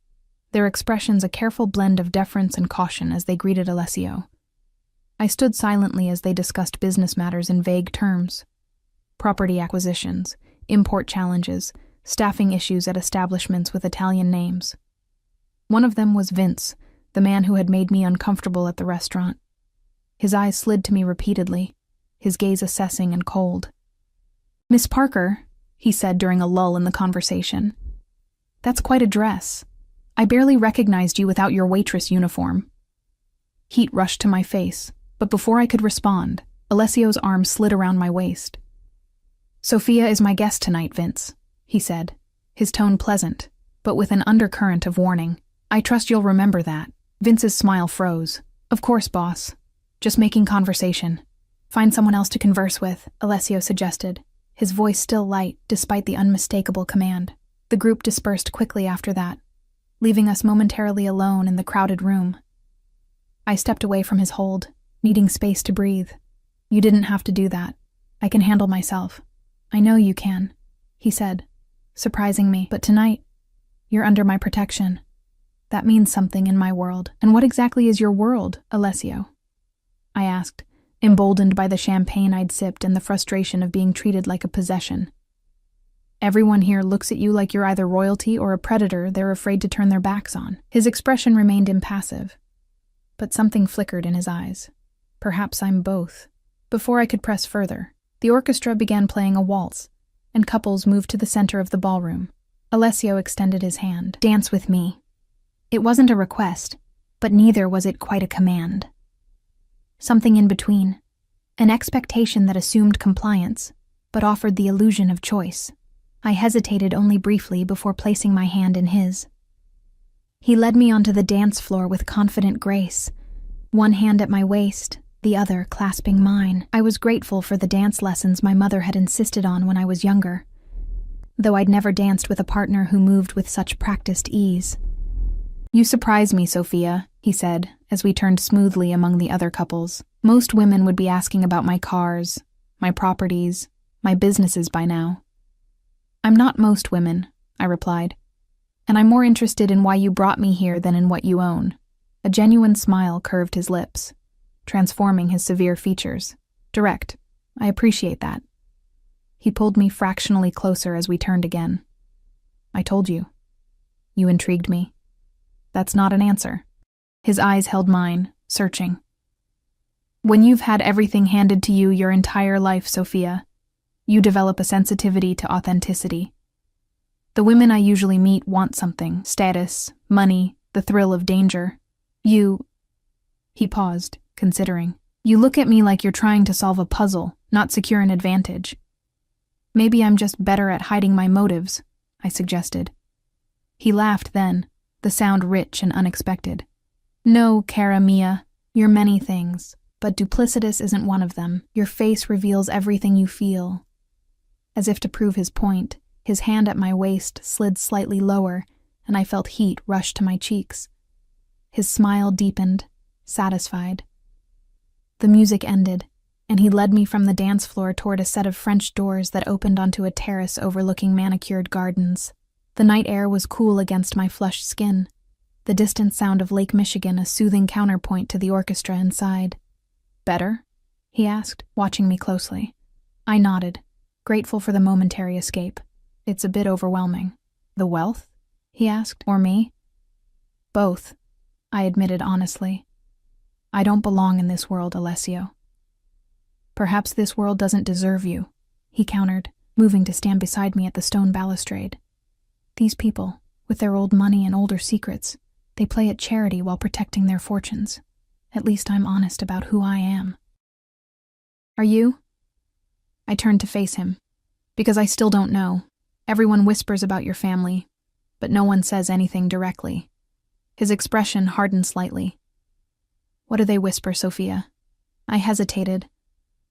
their expressions a careful blend of deference and caution as they greeted Alessio. I stood silently as they discussed business matters in vague terms. Property acquisitions, import challenges, staffing issues at establishments with Italian names. One of them was Vince, the man who had made me uncomfortable at the restaurant. His eyes slid to me repeatedly, his gaze assessing and cold. "Miss Parker," he said during a lull in the conversation. "That's quite a dress. I barely recognized you without your waitress uniform." Heat rushed to my face, but before I could respond, Alessio's arm slid around my waist. "Sophia is my guest tonight, Vince," he said, his tone pleasant, but with an undercurrent of warning. "I trust you'll remember that." Vince's smile froze. "Of course, boss. Just making conversation. Find someone else to converse with," Alessio suggested, his voice still light despite the unmistakable command. The group dispersed quickly after that, leaving us momentarily alone in the crowded room. I stepped away from his hold, needing space to breathe. "You didn't have to do that. I can handle myself." "I know you can," he said, surprising me. "But tonight, you're under my protection. That means something in my world." "And what exactly is your world, Alessio?" I asked, emboldened by the champagne I'd sipped and the frustration of being treated like a possession. "Everyone here looks at you like you're either royalty or a predator they're afraid to turn their backs on." His expression remained impassive, but something flickered in his eyes. "Perhaps I'm both." Before I could press further, the orchestra began playing a waltz, and couples moved to the center of the ballroom. Alessio extended his hand. "Dance with me." It wasn't a request, but neither was it quite a command. Something in between, an expectation that assumed compliance, but offered the illusion of choice. I hesitated only briefly before placing my hand in his. He led me onto the dance floor with confident grace, one hand at my waist, the other clasping mine. I was grateful for the dance lessons my mother had insisted on when I was younger, though I'd never danced with a partner who moved with such practiced ease. "You surprise me, Sophia," he said, as we turned smoothly among the other couples. "Most women would be asking about my cars, my properties, my businesses by now." "I'm not most women," I replied, "and I'm more interested in why you brought me here than in what you own." A genuine smile curved his lips, transforming his severe features. "Direct. I appreciate that." He pulled me fractionally closer as we turned again. "I told you. You intrigued me." "That's not an answer." His eyes held mine, searching. "When you've had everything handed to you your entire life, Sophia, you develop a sensitivity to authenticity. The women I usually meet want something: status, money, the thrill of danger. You..." He paused, considering. "You look at me like you're trying to solve a puzzle, not secure an advantage." "Maybe I'm just better at hiding my motives," I suggested. He laughed then, the sound rich and unexpected. "No, cara mia, you're many things, but duplicitous isn't one of them. Your face reveals everything you feel." As if to prove his point, his hand at my waist slid slightly lower, and I felt heat rush to my cheeks. His smile deepened, satisfied. The music ended, and he led me from the dance floor toward a set of French doors that opened onto a terrace overlooking manicured gardens. The night air was cool against my flushed skin, the distant sound of Lake Michigan a soothing counterpoint to the orchestra inside. "Better?" he asked, watching me closely. I nodded, grateful for the momentary escape. "It's a bit overwhelming." "The wealth?" he asked. "Or me?" "Both," I admitted honestly. "I don't belong in this world, Alessio." "Perhaps this world doesn't deserve you," he countered, moving to stand beside me at the stone balustrade. "These people, with their old money and older secrets, they play at charity while protecting their fortunes. At least I'm honest about who I am." "Are you?" I turned to face him, because I still don't know. Everyone whispers about your family, but no one says anything directly. His expression hardened slightly. "What do they whisper, Sophia?" I hesitated,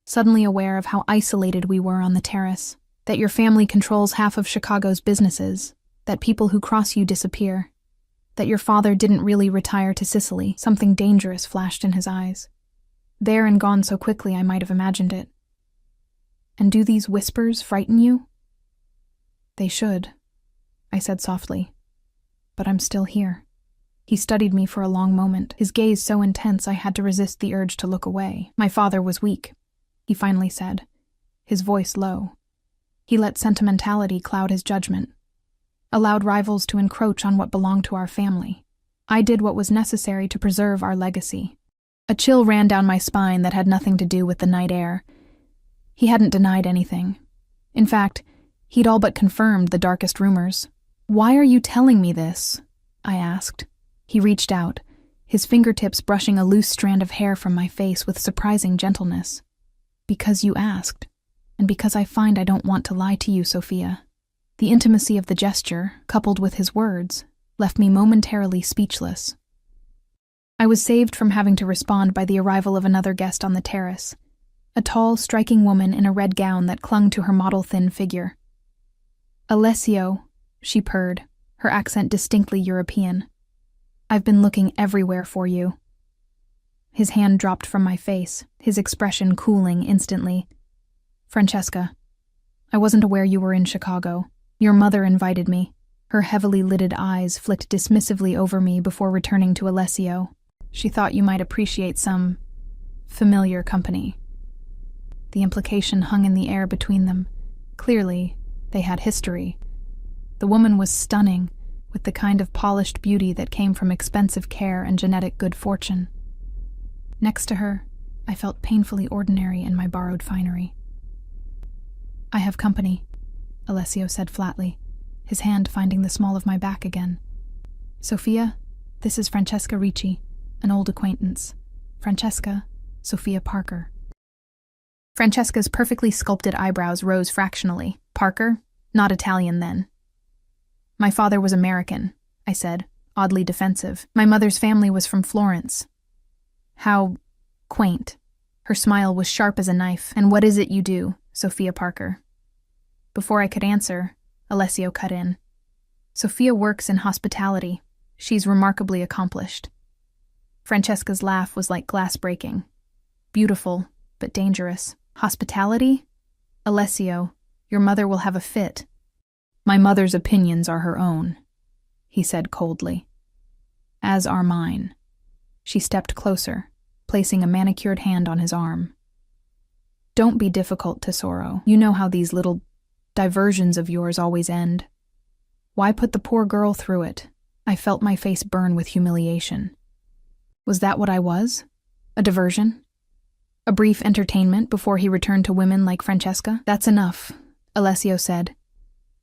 suddenly aware of how isolated we were on the terrace. "That your family controls half of Chicago's businesses, that people who cross you disappear, that your father didn't really retire to Sicily." Something dangerous flashed in his eyes. There and gone so quickly I might have imagined it. And do these whispers frighten you? They should, I said softly. But I'm still here. He studied me for a long moment, his gaze so intense I had to resist the urge to look away. My father was weak, he finally said, his voice low. He let sentimentality cloud his judgment, allowed rivals to encroach on what belonged to our family. I did what was necessary to preserve our legacy. A chill ran down my spine that had nothing to do with the night air. He hadn't denied anything. In fact, he'd all but confirmed the darkest rumors. "Why are you telling me this?" I asked. He reached out, his fingertips brushing a loose strand of hair from my face with surprising gentleness. "Because you asked, and because I find I don't want to lie to you, Sophia." The intimacy of the gesture, coupled with his words, left me momentarily speechless. I was saved from having to respond by the arrival of another guest on the terrace, a tall, striking woman in a red gown that clung to her model-thin figure. "Alessio," she purred, her accent distinctly European. "I've been looking everywhere for you." His hand dropped from my face, his expression cooling instantly. "Francesca, I wasn't aware you were in Chicago. Your mother invited me." Her heavily lidded eyes flicked dismissively over me before returning to Alessio. "She thought you might appreciate some familiar company." The implication hung in the air between them. Clearly, they had history. The woman was stunning, with the kind of polished beauty that came from expensive care and genetic good fortune. Next to her, I felt painfully ordinary in my borrowed finery. "I have company," Alessio said flatly, his hand finding the small of my back again. "Sophia, this is Francesca Ricci, an old acquaintance. Francesca, Sophia Parker." Francesca's perfectly sculpted eyebrows rose fractionally. "Parker? Not Italian, then." "My father was American," I said, oddly defensive. "My mother's family was from Florence." "How quaint." Her smile was sharp as a knife. "And what is it you do, Sophia Parker?" Before I could answer, Alessio cut in. "Sophia works in hospitality. She's remarkably accomplished." Francesca's laugh was like glass breaking. Beautiful, but dangerous. "Hospitality? Alessio, your mother will have a fit." "My mother's opinions are her own," he said coldly. "As are mine." She stepped closer, placing a manicured hand on his arm. "Don't be difficult, Tesoro. You know how these little diversions of yours always end. Why put the poor girl through it?" I felt my face burn with humiliation. Was that what I was? A diversion? A brief entertainment before he returned to women like Francesca? "That's enough," Alessio said,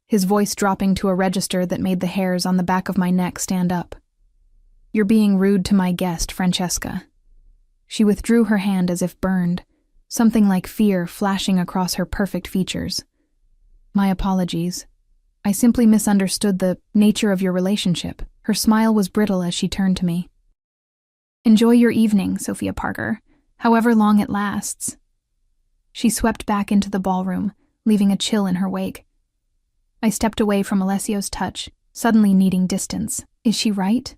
his voice dropping to a register that made the hairs on the back of my neck stand up. "You're being rude to my guest, Francesca." She withdrew her hand as if burned, something like fear flashing across her perfect features. "My apologies. I simply misunderstood the nature of your relationship." Her smile was brittle as she turned to me. "Enjoy your evening, Sophia Parker, however long it lasts." She swept back into the ballroom, leaving a chill in her wake. I stepped away from Alessio's touch, suddenly needing distance. "Is she right?"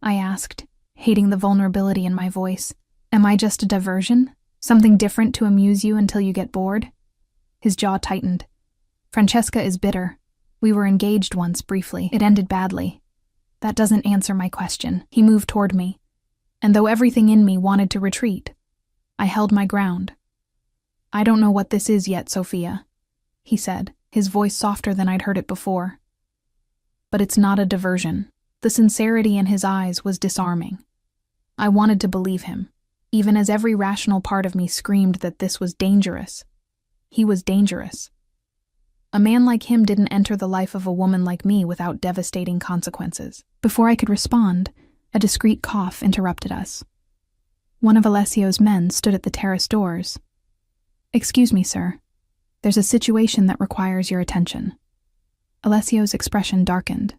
I asked, hating the vulnerability in my voice. "Am I just a diversion? Something different to amuse you until you get bored?" His jaw tightened. "Francesca is bitter. We were engaged once briefly. It ended badly." "That doesn't answer my question." He moved toward me, and though everything in me wanted to retreat, I held my ground. "I don't know what this is yet, Sophia," he said, his voice softer than I'd heard it before. But it's not a diversion. The sincerity in his eyes was disarming. I wanted to believe him, even as every rational part of me screamed that this was dangerous. He was dangerous. A man like him didn't enter the life of a woman like me without devastating consequences. Before I could respond, a discreet cough interrupted us. One of Alessio's men stood at the terrace doors. "Excuse me, sir. There's a situation that requires your attention." Alessio's expression darkened.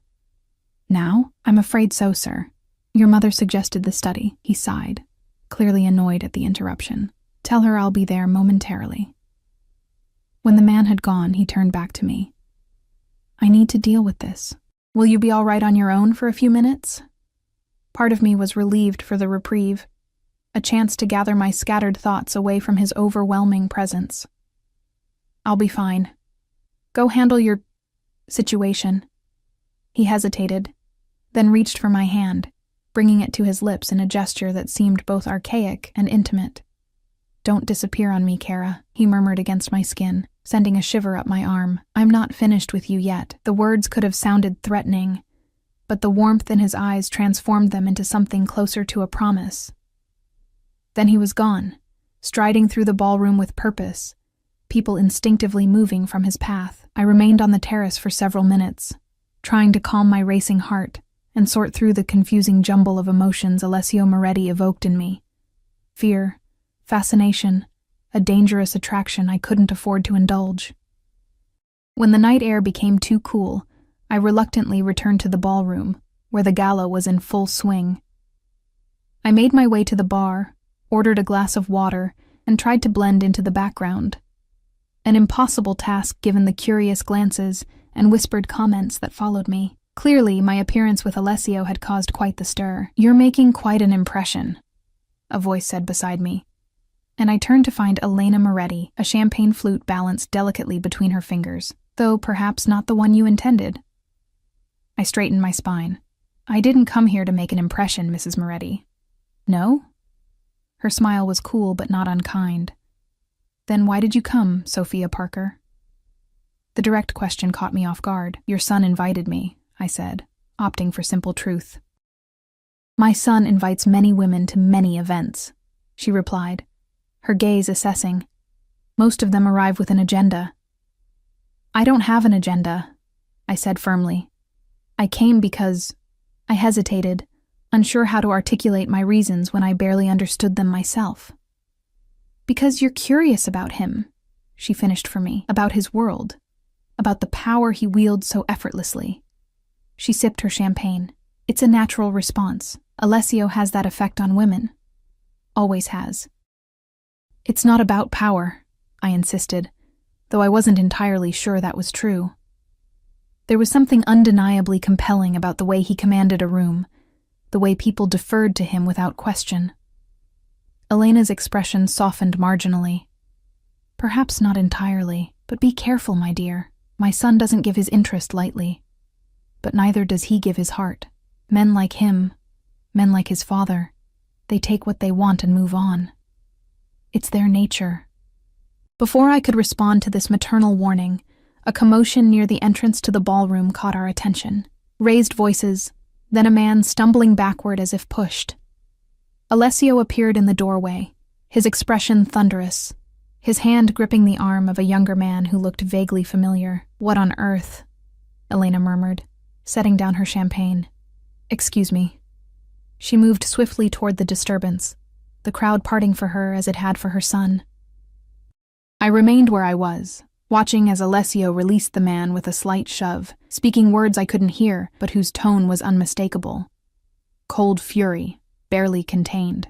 "Now? I'm afraid so, sir. Your mother suggested the study." He sighed, clearly annoyed at the interruption. "Tell her I'll be there momentarily." When the man had gone, he turned back to me. "I need to deal with this. Will you be all right on your own for a few minutes?" Part of me was relieved for the reprieve, a chance to gather my scattered thoughts away from his overwhelming presence. I'll be fine. Go handle your situation. He hesitated, then reached for my hand, bringing it to his lips in a gesture that seemed both archaic and intimate. Don't disappear on me, Kara, he murmured against my skin, sending a shiver up my arm. I'm not finished with you yet. The words could have sounded threatening, but the warmth in his eyes transformed them into something closer to a promise. Then he was gone, striding through the ballroom with purpose, people instinctively moving from his path. I remained on the terrace for several minutes, trying to calm my racing heart and sort through the confusing jumble of emotions Alessio Moretti evoked in me. Fear, fascination, a dangerous attraction I couldn't afford to indulge. When the night air became too cool, I reluctantly returned to the ballroom, where the gala was in full swing. I made my way to the bar, ordered a glass of water, and tried to blend into the background. An impossible task given the curious glances and whispered comments that followed me. Clearly, my appearance with Alessio had caused quite the stir. You're making quite an impression, a voice said beside me, and I turned to find Elena Moretti, a champagne flute balanced delicately between her fingers, though perhaps not the one you intended. I straightened my spine. I didn't come here to make an impression, Mrs. Moretti. No? Her smile was cool but not unkind. Then why did you come, Sophia Parker? The direct question caught me off guard. Your son invited me, I said, opting for simple truth. My son invites many women to many events, she replied, her gaze assessing. Most of them arrive with an agenda. I don't have an agenda, I said firmly. I came because I hesitated, unsure how to articulate my reasons when I barely understood them myself. Because you're curious about him, she finished for me, about his world, about the power he wields so effortlessly. She sipped her champagne. It's a natural response. Alessio has that effect on women. Always has. It's not about power, I insisted, though I wasn't entirely sure that was true. There was something undeniably compelling about the way he commanded a room, the way people deferred to him without question. Elena's expression softened marginally. Perhaps not entirely, but be careful, my dear. My son doesn't give his interest lightly. But neither does he give his heart. Men like him, men like his father, they take what they want and move on. It's their nature. Before I could respond to this maternal warning, a commotion near the entrance to the ballroom caught our attention. Raised voices, then a man stumbling backward as if pushed. Alessio appeared in the doorway, his expression thunderous, his hand gripping the arm of a younger man who looked vaguely familiar. What on earth? Elena murmured, setting down her champagne. Excuse me. She moved swiftly toward the disturbance, the crowd parting for her as it had for her son. I remained where I was, watching as Alessio released the man with a slight shove, speaking words I couldn't hear, but whose tone was unmistakable. Cold fury, barely contained.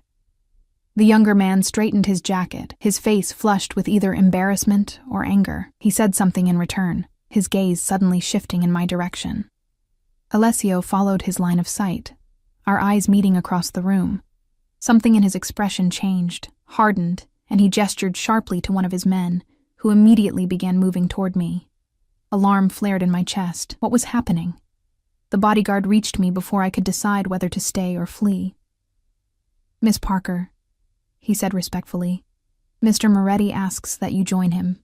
The younger man straightened his jacket, his face flushed with either embarrassment or anger. He said something in return, his gaze suddenly shifting in my direction. Alessio followed his line of sight, our eyes meeting across the room. Something in his expression changed, hardened, and he gestured sharply to one of his men, who immediately began moving toward me. Alarm flared in my chest. What was happening? The bodyguard reached me before I could decide whether to stay or flee. Miss Parker, he said respectfully, Mr. Moretti asks that you join him.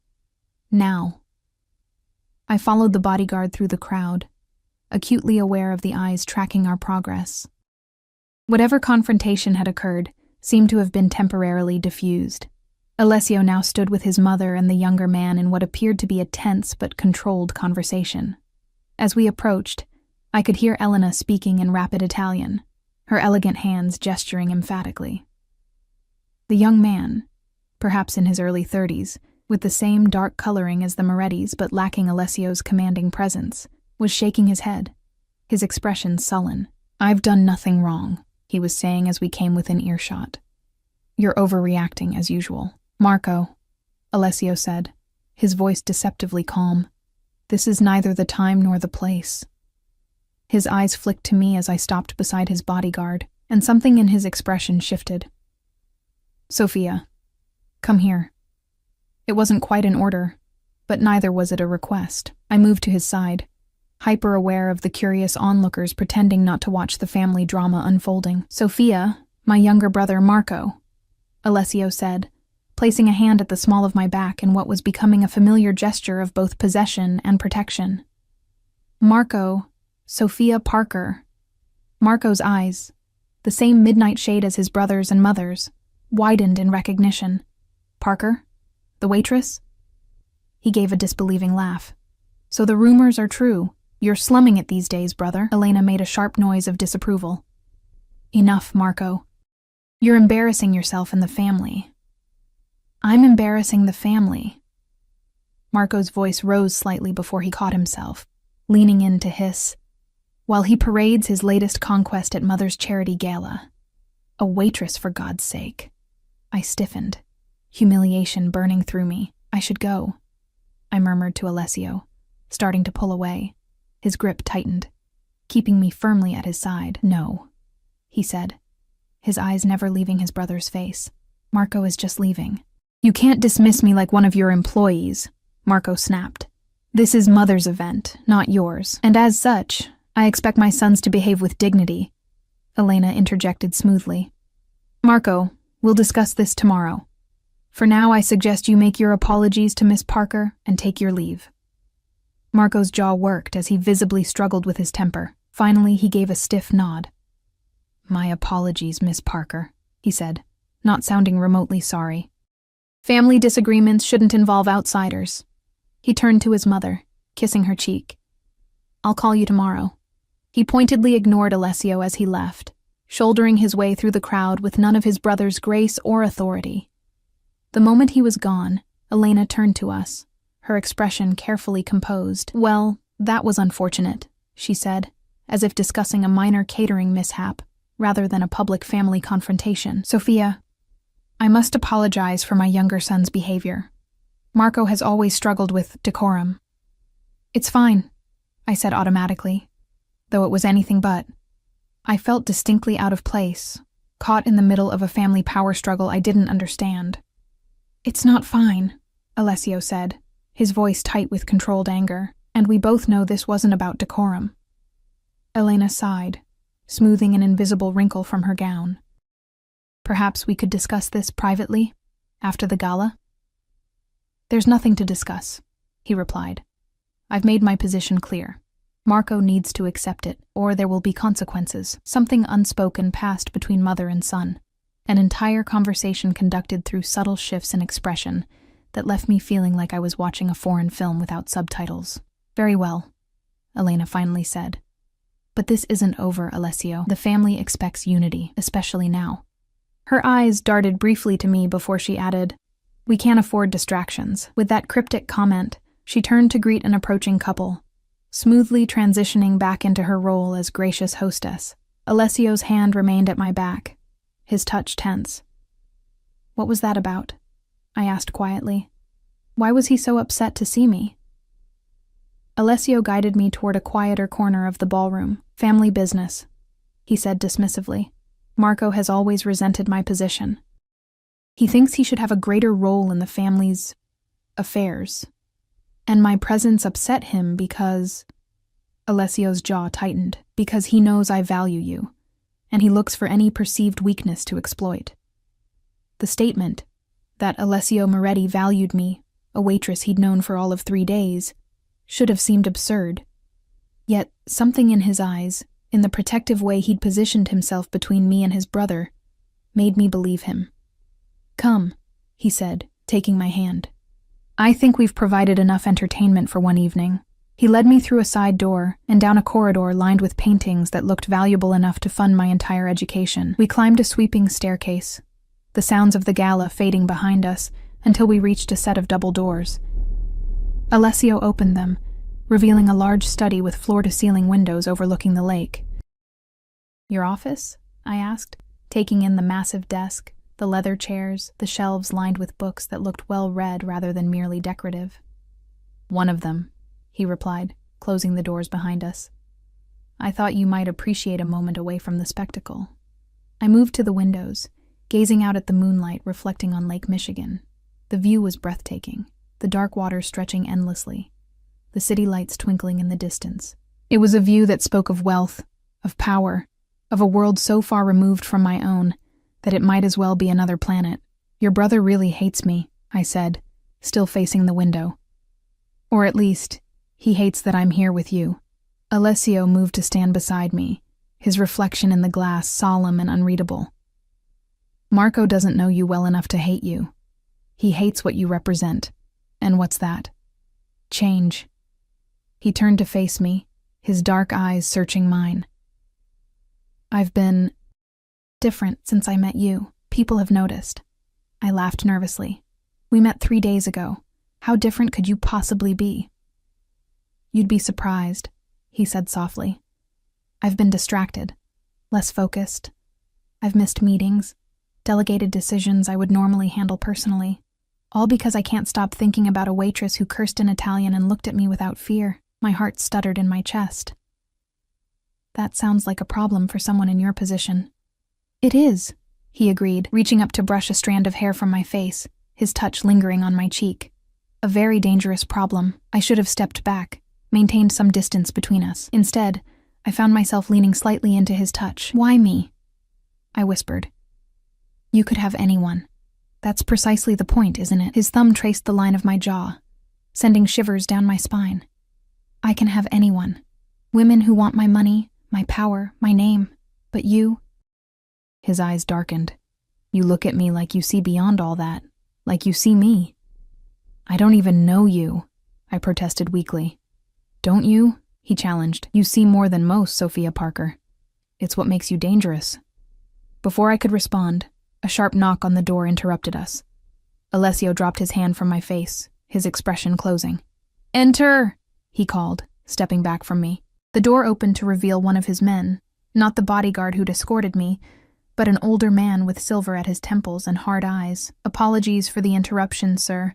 Now. I followed the bodyguard through the crowd, acutely aware of the eyes tracking our progress. Whatever confrontation had occurred seemed to have been temporarily diffused. Alessio now stood with his mother and the younger man in what appeared to be a tense but controlled conversation. As we approached, I could hear Elena speaking in rapid Italian, her elegant hands gesturing emphatically. The young man, perhaps in his early 30s, with the same dark coloring as the Morettis but lacking Alessio's commanding presence, was shaking his head, his expression sullen. I've done nothing wrong, he was saying as we came within earshot. You're overreacting as usual. Marco, Alessio said, his voice deceptively calm. This is neither the time nor the place. His eyes flicked to me as I stopped beside his bodyguard, and something in his expression shifted. Sophia, come here. It wasn't quite an order, But neither was it a request. I moved to his side, hyper-aware of the curious onlookers pretending not to watch the family drama unfolding. "Sophia, my younger brother Marco," Alessio said, placing a hand at the small of my back in what was becoming a familiar gesture of both possession and protection. "Marco, Sophia Parker." Marco's eyes, the same midnight shade as his brothers and mother's, widened in recognition. "Parker? The waitress?" He gave a disbelieving laugh. "So the rumors are true. You're slumming it these days, brother." Elena made a sharp noise of disapproval. "Enough, Marco. You're embarrassing yourself and the family." "I'm embarrassing the family." Marco's voice rose slightly before he caught himself, leaning in to hiss, while he parades his latest conquest at Mother's charity gala. "A waitress, for God's sake." I stiffened, humiliation burning through me. "I should go," I murmured to Alessio, starting to pull away. His grip tightened, keeping me firmly at his side. "No," he said, his eyes never leaving his brother's face. "Marco is just leaving." "You can't dismiss me like one of your employees," Marco snapped. "This is Mother's event, not yours, and as such, I expect my sons to behave with dignity," Elena interjected smoothly. "Marco, we'll discuss this tomorrow. For now, I suggest you make your apologies to Miss Parker and take your leave." Marco's jaw worked as he visibly struggled with his temper. Finally, he gave a stiff nod. "My apologies, Miss Parker," he said, not sounding remotely sorry. "Family disagreements shouldn't involve outsiders." He turned to his mother, kissing her cheek. "I'll call you tomorrow." He pointedly ignored Alessio as he left, shouldering his way through the crowd with none of his brother's grace or authority. The moment he was gone, Elena turned to us, her expression carefully composed. "Well, that was unfortunate," she said, as if discussing a minor catering mishap rather than a public family confrontation. "Sophia, I must apologize for my younger son's behavior. Marco has always struggled with decorum." "It's fine," I said automatically, though it was anything but. I felt distinctly out of place, caught in the middle of a family power struggle I didn't understand. "It's not fine," Alessio said, his voice tight with controlled anger, "and we both know this wasn't about decorum." Elena sighed, smoothing an invisible wrinkle from her gown. "Perhaps we could discuss this privately, after the gala?" "There's nothing to discuss," he replied. "I've made my position clear. Marco needs to accept it, or there will be consequences." Something unspoken passed between mother and son, an entire conversation conducted through subtle shifts in expression that left me feeling like I was watching a foreign film without subtitles. "Very well," Elena finally said. "But this isn't over, Alessio. The family expects unity, especially now." Her eyes darted briefly to me before she added, "We can't afford distractions." With that cryptic comment, she turned to greet an approaching couple, smoothly transitioning back into her role as gracious hostess. Alessio's hand remained at my back, his touch tense. "What was that about?" I asked quietly. "Why was he so upset to see me?" Alessio guided me toward a quieter corner of the ballroom. "Family business," he said dismissively. "Marco has always resented my position. He thinks he should have a greater role in the family's affairs. And my presence upset him because..." Alessio's jaw tightened. "Because he knows I value you, and he looks for any perceived weakness to exploit." The statement, that Alessio Moretti valued me, a waitress he'd known for all of 3 days, should have seemed absurd. Yet something in his eyes, in the protective way he'd positioned himself between me and his brother, made me believe him. "Come," he said, taking my hand. "I think we've provided enough entertainment for one evening." He led me through a side door and down a corridor lined with paintings that looked valuable enough to fund my entire education. We climbed a sweeping staircase, the sounds of the gala fading behind us until we reached a set of double doors. Alessio opened them, revealing a large study with floor-to-ceiling windows overlooking the lake. "Your office?" I asked, taking in the massive desk, the leather chairs, the shelves lined with books that looked well-read rather than merely decorative. "One of them," he replied, closing the doors behind us. "I thought you might appreciate a moment away from the spectacle." I moved to the windows, gazing out at the moonlight reflecting on Lake Michigan. The view was breathtaking, the dark water stretching endlessly, the city lights twinkling in the distance. It was a view that spoke of wealth, of power, of a world so far removed from my own that it might as well be another planet. "Your brother really hates me," I said, still facing the window. "Or at least, he hates that I'm here with you." Alessio moved to stand beside me, his reflection in the glass solemn and unreadable. "Marco doesn't know you well enough to hate you. He hates what you represent. And what's that? Change." He turned to face me, his dark eyes searching mine. "I've been different since I met you. People have noticed." I laughed nervously. "We met 3 days ago. How different could you possibly be?" "You'd be surprised," he said softly. "I've been distracted, less focused. I've missed meetings, delegated decisions I would normally handle personally, all because I can't stop thinking about a waitress who cursed in Italian and looked at me without fear." My heart stuttered in my chest. "That sounds like a problem for someone in your position." "It is," he agreed, reaching up to brush a strand of hair from my face, his touch lingering on my cheek. "A very dangerous problem. I should have stepped back, maintained some distance between us. Instead, I found myself leaning slightly into his touch. "Why me?" I whispered. "You could have anyone. That's precisely the point, isn't it?" His thumb traced the line of my jaw, sending shivers down my spine. "I can have anyone. Women who want my money, my power, my name. But you?" His eyes darkened. "You look at me like you see beyond all that, like you see me." "I don't even know you," I protested weakly. "Don't you?" he challenged. "You see more than most, Sophia Parker. It's what makes you dangerous." Before I could respond, a sharp knock on the door interrupted us. Alessio dropped his hand from my face, his expression closing. "Enter!" he called, stepping back from me. The door opened to reveal one of his men, not the bodyguard who'd escorted me, but an older man with silver at his temples and hard eyes. "Apologies for the interruption, sir,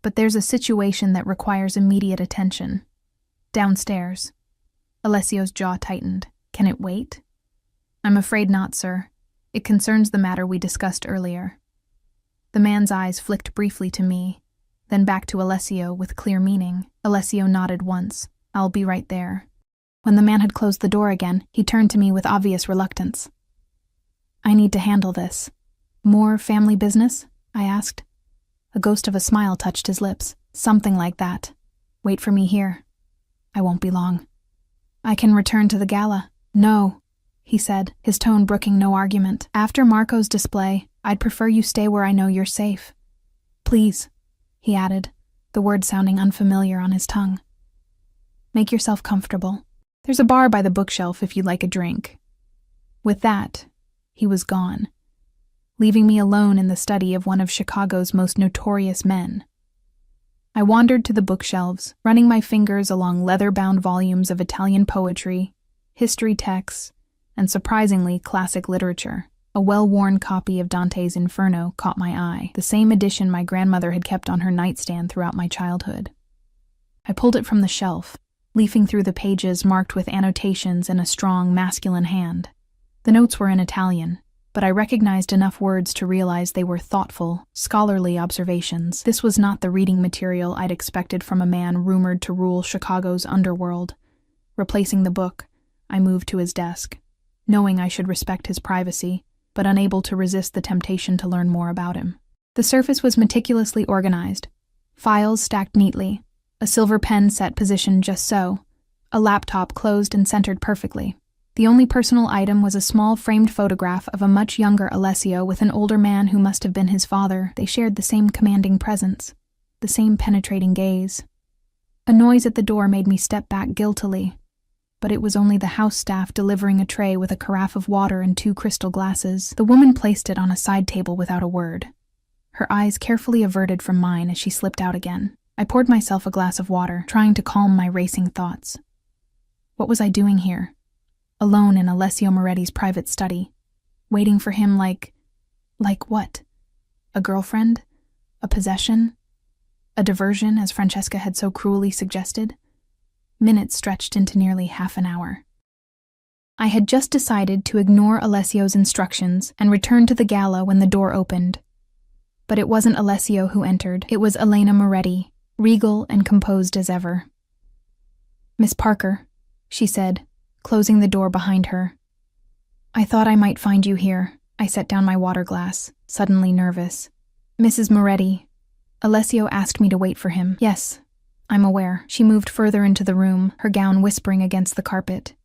but there's a situation that requires immediate attention. Downstairs." Alessio's jaw tightened. "Can it wait?" "I'm afraid not, sir. It concerns the matter we discussed earlier." The man's eyes flicked briefly to me, then back to Alessio with clear meaning. Alessio nodded once. "I'll be right there." When the man had closed the door again, he turned to me with obvious reluctance. "I need to handle this." "More family business?" I asked. A ghost of a smile touched his lips. "Something like that. Wait for me here. I won't be long." "I can return to the gala." "No," he said, his tone brooking no argument. "After Marco's display, I'd prefer you stay where I know you're safe." "Please," he added, the word sounding unfamiliar on his tongue. "Make yourself comfortable. There's a bar by the bookshelf if you'd like a drink." With that, he was gone, leaving me alone in the study of one of Chicago's most notorious men. I wandered to the bookshelves, running my fingers along leather-bound volumes of Italian poetry, history texts, and surprisingly classic literature. A well-worn copy of Dante's Inferno caught my eye, the same edition my grandmother had kept on her nightstand throughout my childhood. I pulled it from the shelf, leafing through the pages marked with annotations in a strong, masculine hand. The notes were in Italian, but I recognized enough words to realize they were thoughtful, scholarly observations. This was not the reading material I'd expected from a man rumored to rule Chicago's underworld. Replacing the book, I moved to his desk, knowing I should respect his privacy, but unable to resist the temptation to learn more about him. The surface was meticulously organized, files stacked neatly, a silver pen set positioned just so, a laptop closed and centered perfectly. The only personal item was a small framed photograph of a much younger Alessio with an older man who must have been his father. They shared the same commanding presence, the same penetrating gaze. A noise at the door made me step back guiltily, but it was only the house staff delivering a tray with a carafe of water and 2 crystal glasses. The woman placed it on a side table without a word, her eyes carefully averted from mine as she slipped out again. I poured myself a glass of water, trying to calm my racing thoughts. What was I doing here? Alone in Alessio Moretti's private study, waiting for him like what? A girlfriend? A possession? A diversion, as Francesca had so cruelly suggested? Minutes stretched into nearly half an hour. I had just decided to ignore Alessio's instructions and return to the gala when the door opened. But it wasn't Alessio who entered, it was Elena Moretti, regal and composed as ever. "Miss Parker," she said, closing the door behind her. "I thought I might find you here." I set down my water glass, suddenly nervous. "Mrs. Moretti, Alessio asked me to wait for him." "Yes, I'm aware." She moved further into the room, her gown whispering against the carpet.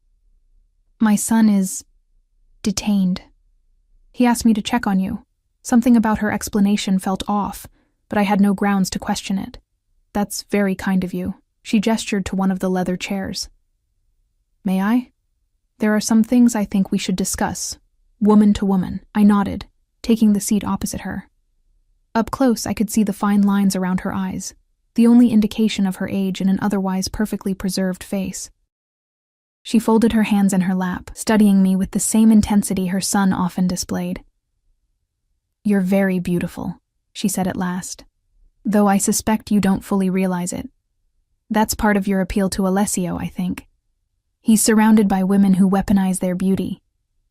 "My son is detained. He asked me to check on you." Something about her explanation felt off, but I had no grounds to question it. "That's very kind of you." She gestured to one of the leather chairs. "May I? There are some things I think we should discuss, woman to woman." I nodded, taking the seat opposite her. Up close, I could see the fine lines around her eyes, the only indication of her age in an otherwise perfectly preserved face. She folded her hands in her lap, studying me with the same intensity her son often displayed. "You're very beautiful," she said at last, "though I suspect you don't fully realize it. That's part of your appeal to Alessio, I think. He's surrounded by women who weaponize their beauty.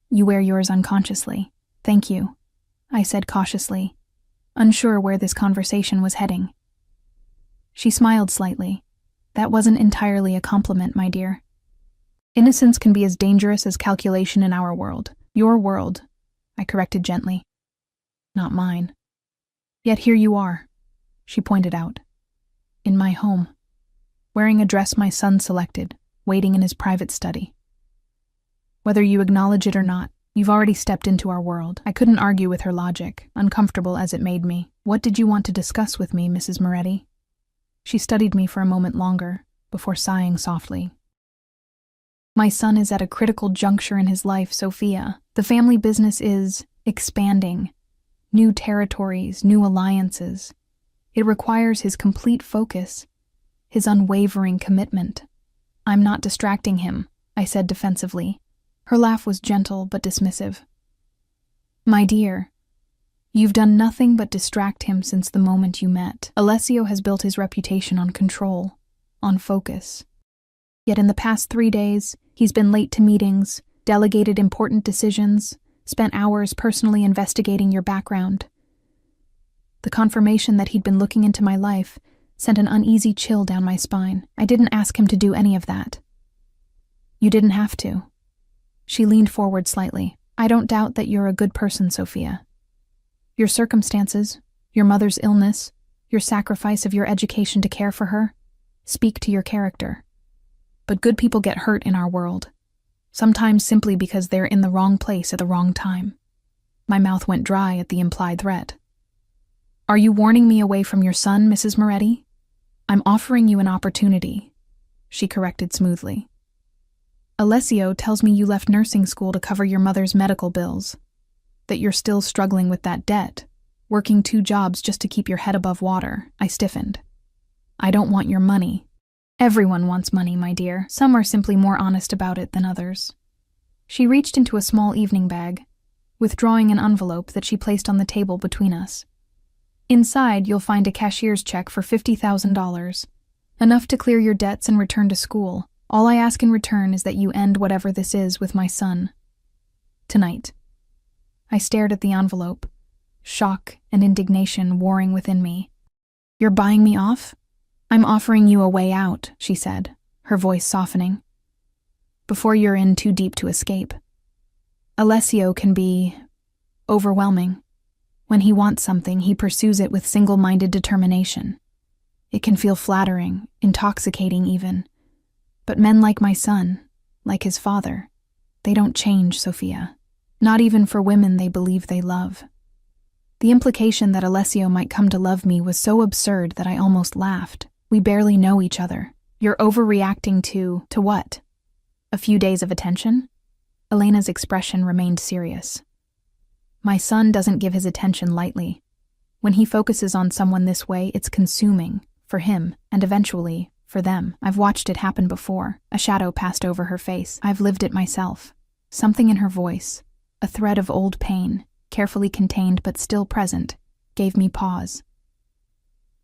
You wear yours unconsciously." "Thank you," I said cautiously, unsure where this conversation was heading. She smiled slightly. "That wasn't entirely a compliment, my dear. Innocence can be as dangerous as calculation in our world." "Your world," I corrected gently. "Not mine. Yet here you are," she pointed out, "in my home, wearing a dress my son selected, waiting in his private study. Whether you acknowledge it or not, you've already stepped into our world." I couldn't argue with her logic, uncomfortable as it made me. "What did you want to discuss with me, Mrs. Moretti?" She studied me for a moment longer, before sighing softly. "My son is at a critical juncture in his life, Sophia. The family business is expanding. New territories, new alliances. It requires his complete focus, his unwavering commitment." "I'm not distracting him," I said defensively. Her laugh was gentle but dismissive. "My dear, you've done nothing but distract him since the moment you met. Alessio has built his reputation on control, on focus. Yet in the past 3 days, he's been late to meetings, delegated important decisions, spent hours personally investigating your background." The confirmation that he'd been looking into my life sent an uneasy chill down my spine. "I didn't ask him to do any of that." "You didn't have to." She leaned forward slightly. "I don't doubt that you're a good person, Sophia. Your circumstances, your mother's illness, your sacrifice of your education to care for her, speak to your character. But good people get hurt in our world, sometimes simply because they're in the wrong place at the wrong time." My mouth went dry at the implied threat. "Are you warning me away from your son, Mrs. Moretti?" "I'm offering you an opportunity," she corrected smoothly. "Alessio tells me you left nursing school to cover your mother's medical bills, that you're still struggling with that debt, working 2 jobs just to keep your head above water." I stiffened. "I don't want your money." "Everyone wants money, my dear. Some are simply more honest about it than others." She reached into a small evening bag, withdrawing an envelope that she placed on the table between us. "Inside, you'll find a cashier's check for $50,000, enough to clear your debts and return to school. All I ask in return is that you end whatever this is with my son. Tonight." I stared at the envelope, shock and indignation warring within me. "You're buying me off?" "I'm offering you a way out," she said, her voice softening, "before you're in too deep to escape. Alessio can be overwhelming. When he wants something, he pursues it with single-minded determination. It can feel flattering, intoxicating even. But men like my son, like his father, they don't change, Sophia. Not even for women they believe they love." The implication that Alessio might come to love me was so absurd that I almost laughed. "We barely know each other. You're overreacting to what? A few days of attention?" Elena's expression remained serious. "My son doesn't give his attention lightly. When he focuses on someone this way, it's consuming, for him, and eventually, for them. I've watched it happen before." A shadow passed over her face. "I've lived it myself." Something in her voice, a thread of old pain, carefully contained but still present, gave me pause.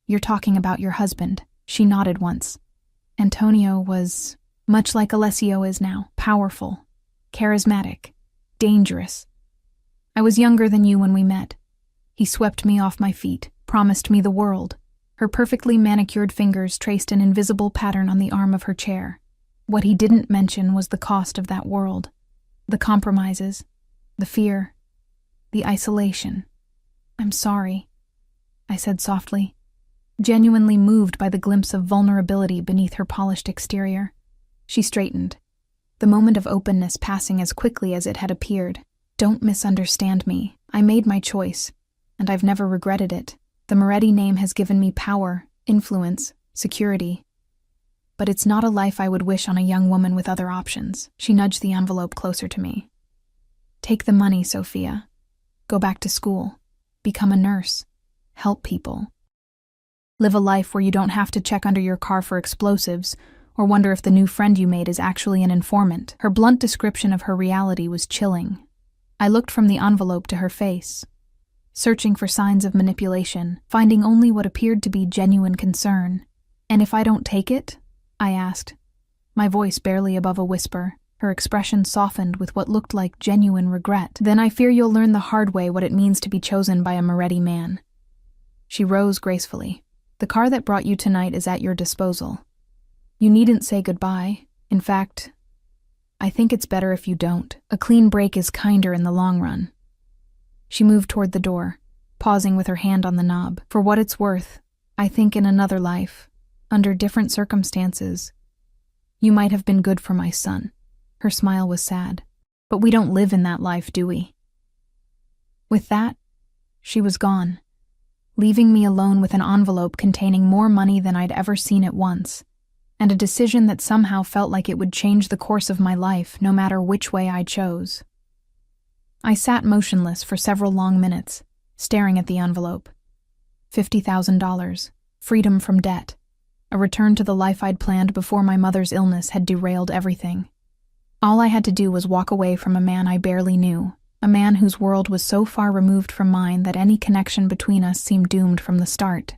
"You're talking about your husband." She nodded once. "Antonio was much like Alessio is now, powerful, charismatic, dangerous. I was younger than you when we met. He swept me off my feet, promised me the world. Her perfectly manicured fingers traced an invisible pattern on the arm of her chair. What he didn't mention was the cost of that world. The compromises, the fear, the isolation. "I'm sorry," I said softly, genuinely moved by the glimpse of vulnerability beneath her polished exterior. She straightened, the moment of openness passing as quickly as it had appeared. "Don't misunderstand me. I made my choice, and I've never regretted it. The Moretti name has given me power, influence, security. But it's not a life I would wish on a young woman with other options." She nudged the envelope closer to me. "Take the money, Sophia. Go back to school. Become a nurse. Help people. Live a life where you don't have to check under your car for explosives or wonder if the new friend you made is actually an informant." Her blunt description of her reality was chilling. I looked from the envelope to her face, searching for signs of manipulation, finding only what appeared to be genuine concern. "And if I don't take it?" I asked, my voice barely above a whisper. Her expression softened with what looked like genuine regret. "Then I fear you'll learn the hard way what it means to be chosen by a Moretti man." She rose gracefully. "The car that brought you tonight is at your disposal. You needn't say goodbye. In fact, I think it's better if you don't. A clean break is kinder in the long run." She moved toward the door, pausing with her hand on the knob. "For what it's worth, I think in another life, under different circumstances, you might have been good for my son." Her smile was sad. "But we don't live in that life, do we?" With that, she was gone, leaving me alone with an envelope containing more money than I'd ever seen at once, and a decision that somehow felt like it would change the course of my life no matter which way I chose. I sat motionless for several long minutes, staring at the envelope. $50,000, freedom from debt, a return to the life I'd planned before my mother's illness had derailed everything. All I had to do was walk away from a man I barely knew, a man whose world was so far removed from mine that any connection between us seemed doomed from the start.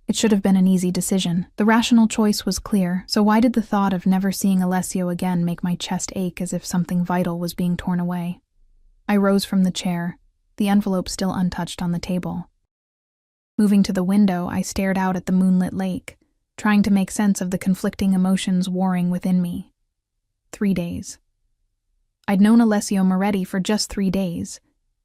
It should have been an easy decision. The rational choice was clear, so why did the thought of never seeing Alessio again make my chest ache as if something vital was being torn away? I rose from the chair, the envelope still untouched on the table. Moving to the window, I stared out at the moonlit lake, trying to make sense of the conflicting emotions warring within me. 3 days. I'd known Alessio Moretti for just 3 days,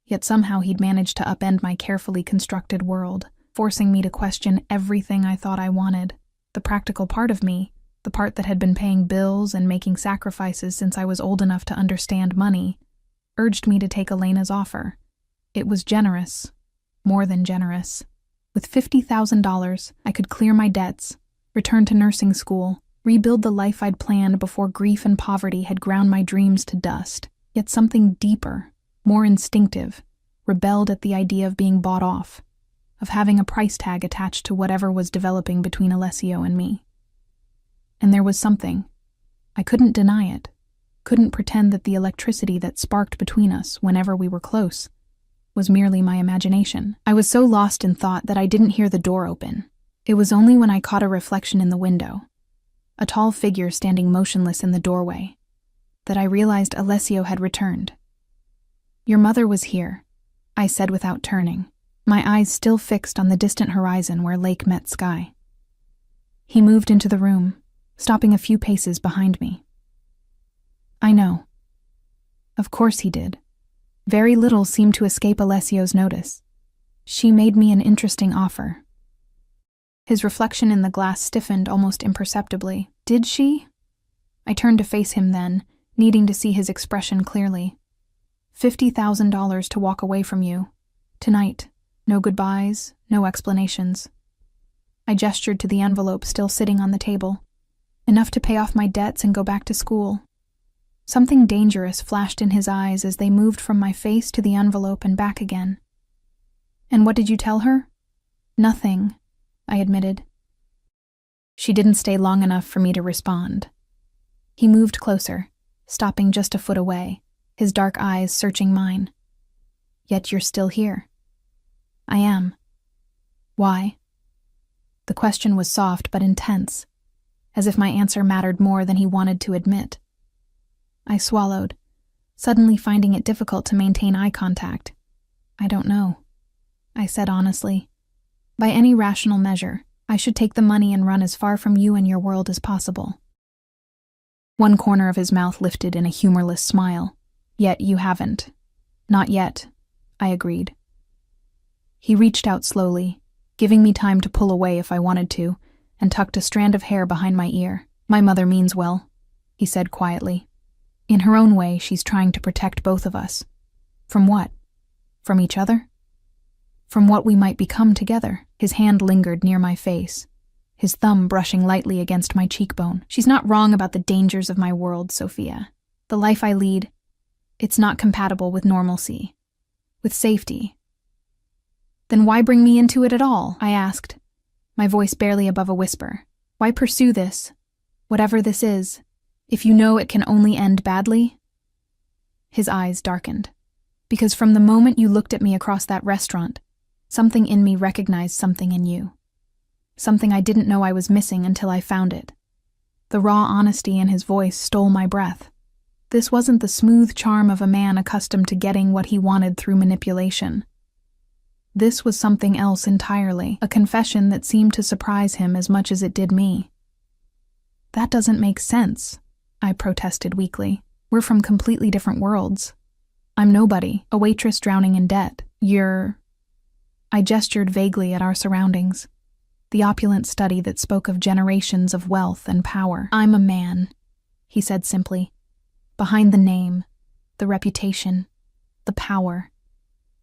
yet somehow he'd managed to upend my carefully constructed world, forcing me to question everything I thought I wanted. The practical part of me, the part that had been paying bills and making sacrifices since I was old enough to understand money, urged me to take Elena's offer. It was generous, more than generous. With $50,000, I could clear my debts, return to nursing school, rebuild the life I'd planned before grief and poverty had ground my dreams to dust. Yet something deeper, more instinctive, rebelled at the idea of being bought off, of having a price tag attached to whatever was developing between Alessio and me. And there was something. I couldn't deny it, couldn't pretend that the electricity that sparked between us whenever we were close was merely my imagination. I was so lost in thought that I didn't hear the door open. It was only when I caught a reflection in the window, a tall figure standing motionless in the doorway, that I realized Alessio had returned. "Your mother was here," I said without turning, my eyes still fixed on the distant horizon where lake met sky. He moved into the room, stopping a few paces behind me. "I know." Of course he did. Very little seemed to escape Alessio's notice. "She made me an interesting offer." His reflection in the glass stiffened almost imperceptibly. "Did she?" I turned to face him then, needing to see his expression clearly. $50,000 to walk away from you. Tonight. No goodbyes, no explanations. I gestured to the envelope still sitting on the table. Enough to pay off my debts and go back to school. Something dangerous flashed in his eyes as they moved from my face to the envelope and back again. "And what did you tell her?" "Nothing," I admitted. She didn't stay long enough for me to respond. He moved closer, stopping just a foot away, his dark eyes searching mine. "Yet you're still here." "I am." "Why?" The question was soft but intense, as if my answer mattered more than he wanted to admit. I swallowed, suddenly finding it difficult to maintain eye contact. "I don't know," I said honestly. By any rational measure, I should take the money and run as far from you and your world as possible." One corner of his mouth lifted in a humorless smile. "Yet you haven't." "Not yet," I agreed. He reached out slowly, giving me time to pull away if I wanted to, and tucked a strand of hair behind my ear. "My mother means well," he said quietly. "In her own way, she's trying to protect both of us." "From what? From each other?" "From what we might become together." His hand lingered near my face, his thumb brushing lightly against my cheekbone. "She's not wrong about the dangers of my world, Sophia. The life I lead, it's not compatible with normalcy, with safety." "Then why bring me into it at all?" I asked, my voice barely above a whisper. "Why pursue this, whatever this is, if you know it can only end badly?" His eyes darkened. "Because from the moment you looked at me across that restaurant, something in me recognized something in you. Something I didn't know I was missing until I found it." The raw honesty in his voice stole my breath. This wasn't the smooth charm of a man accustomed to getting what he wanted through manipulation. This was something else entirely, a confession that seemed to surprise him as much as it did me. "That doesn't make sense," I protested weakly. "We're from completely different worlds. I'm nobody, a waitress drowning in debt. You're—" I gestured vaguely at our surroundings, the opulent study that spoke of generations of wealth and power. "I'm a man," he said simply. "Behind the name, the reputation, the power.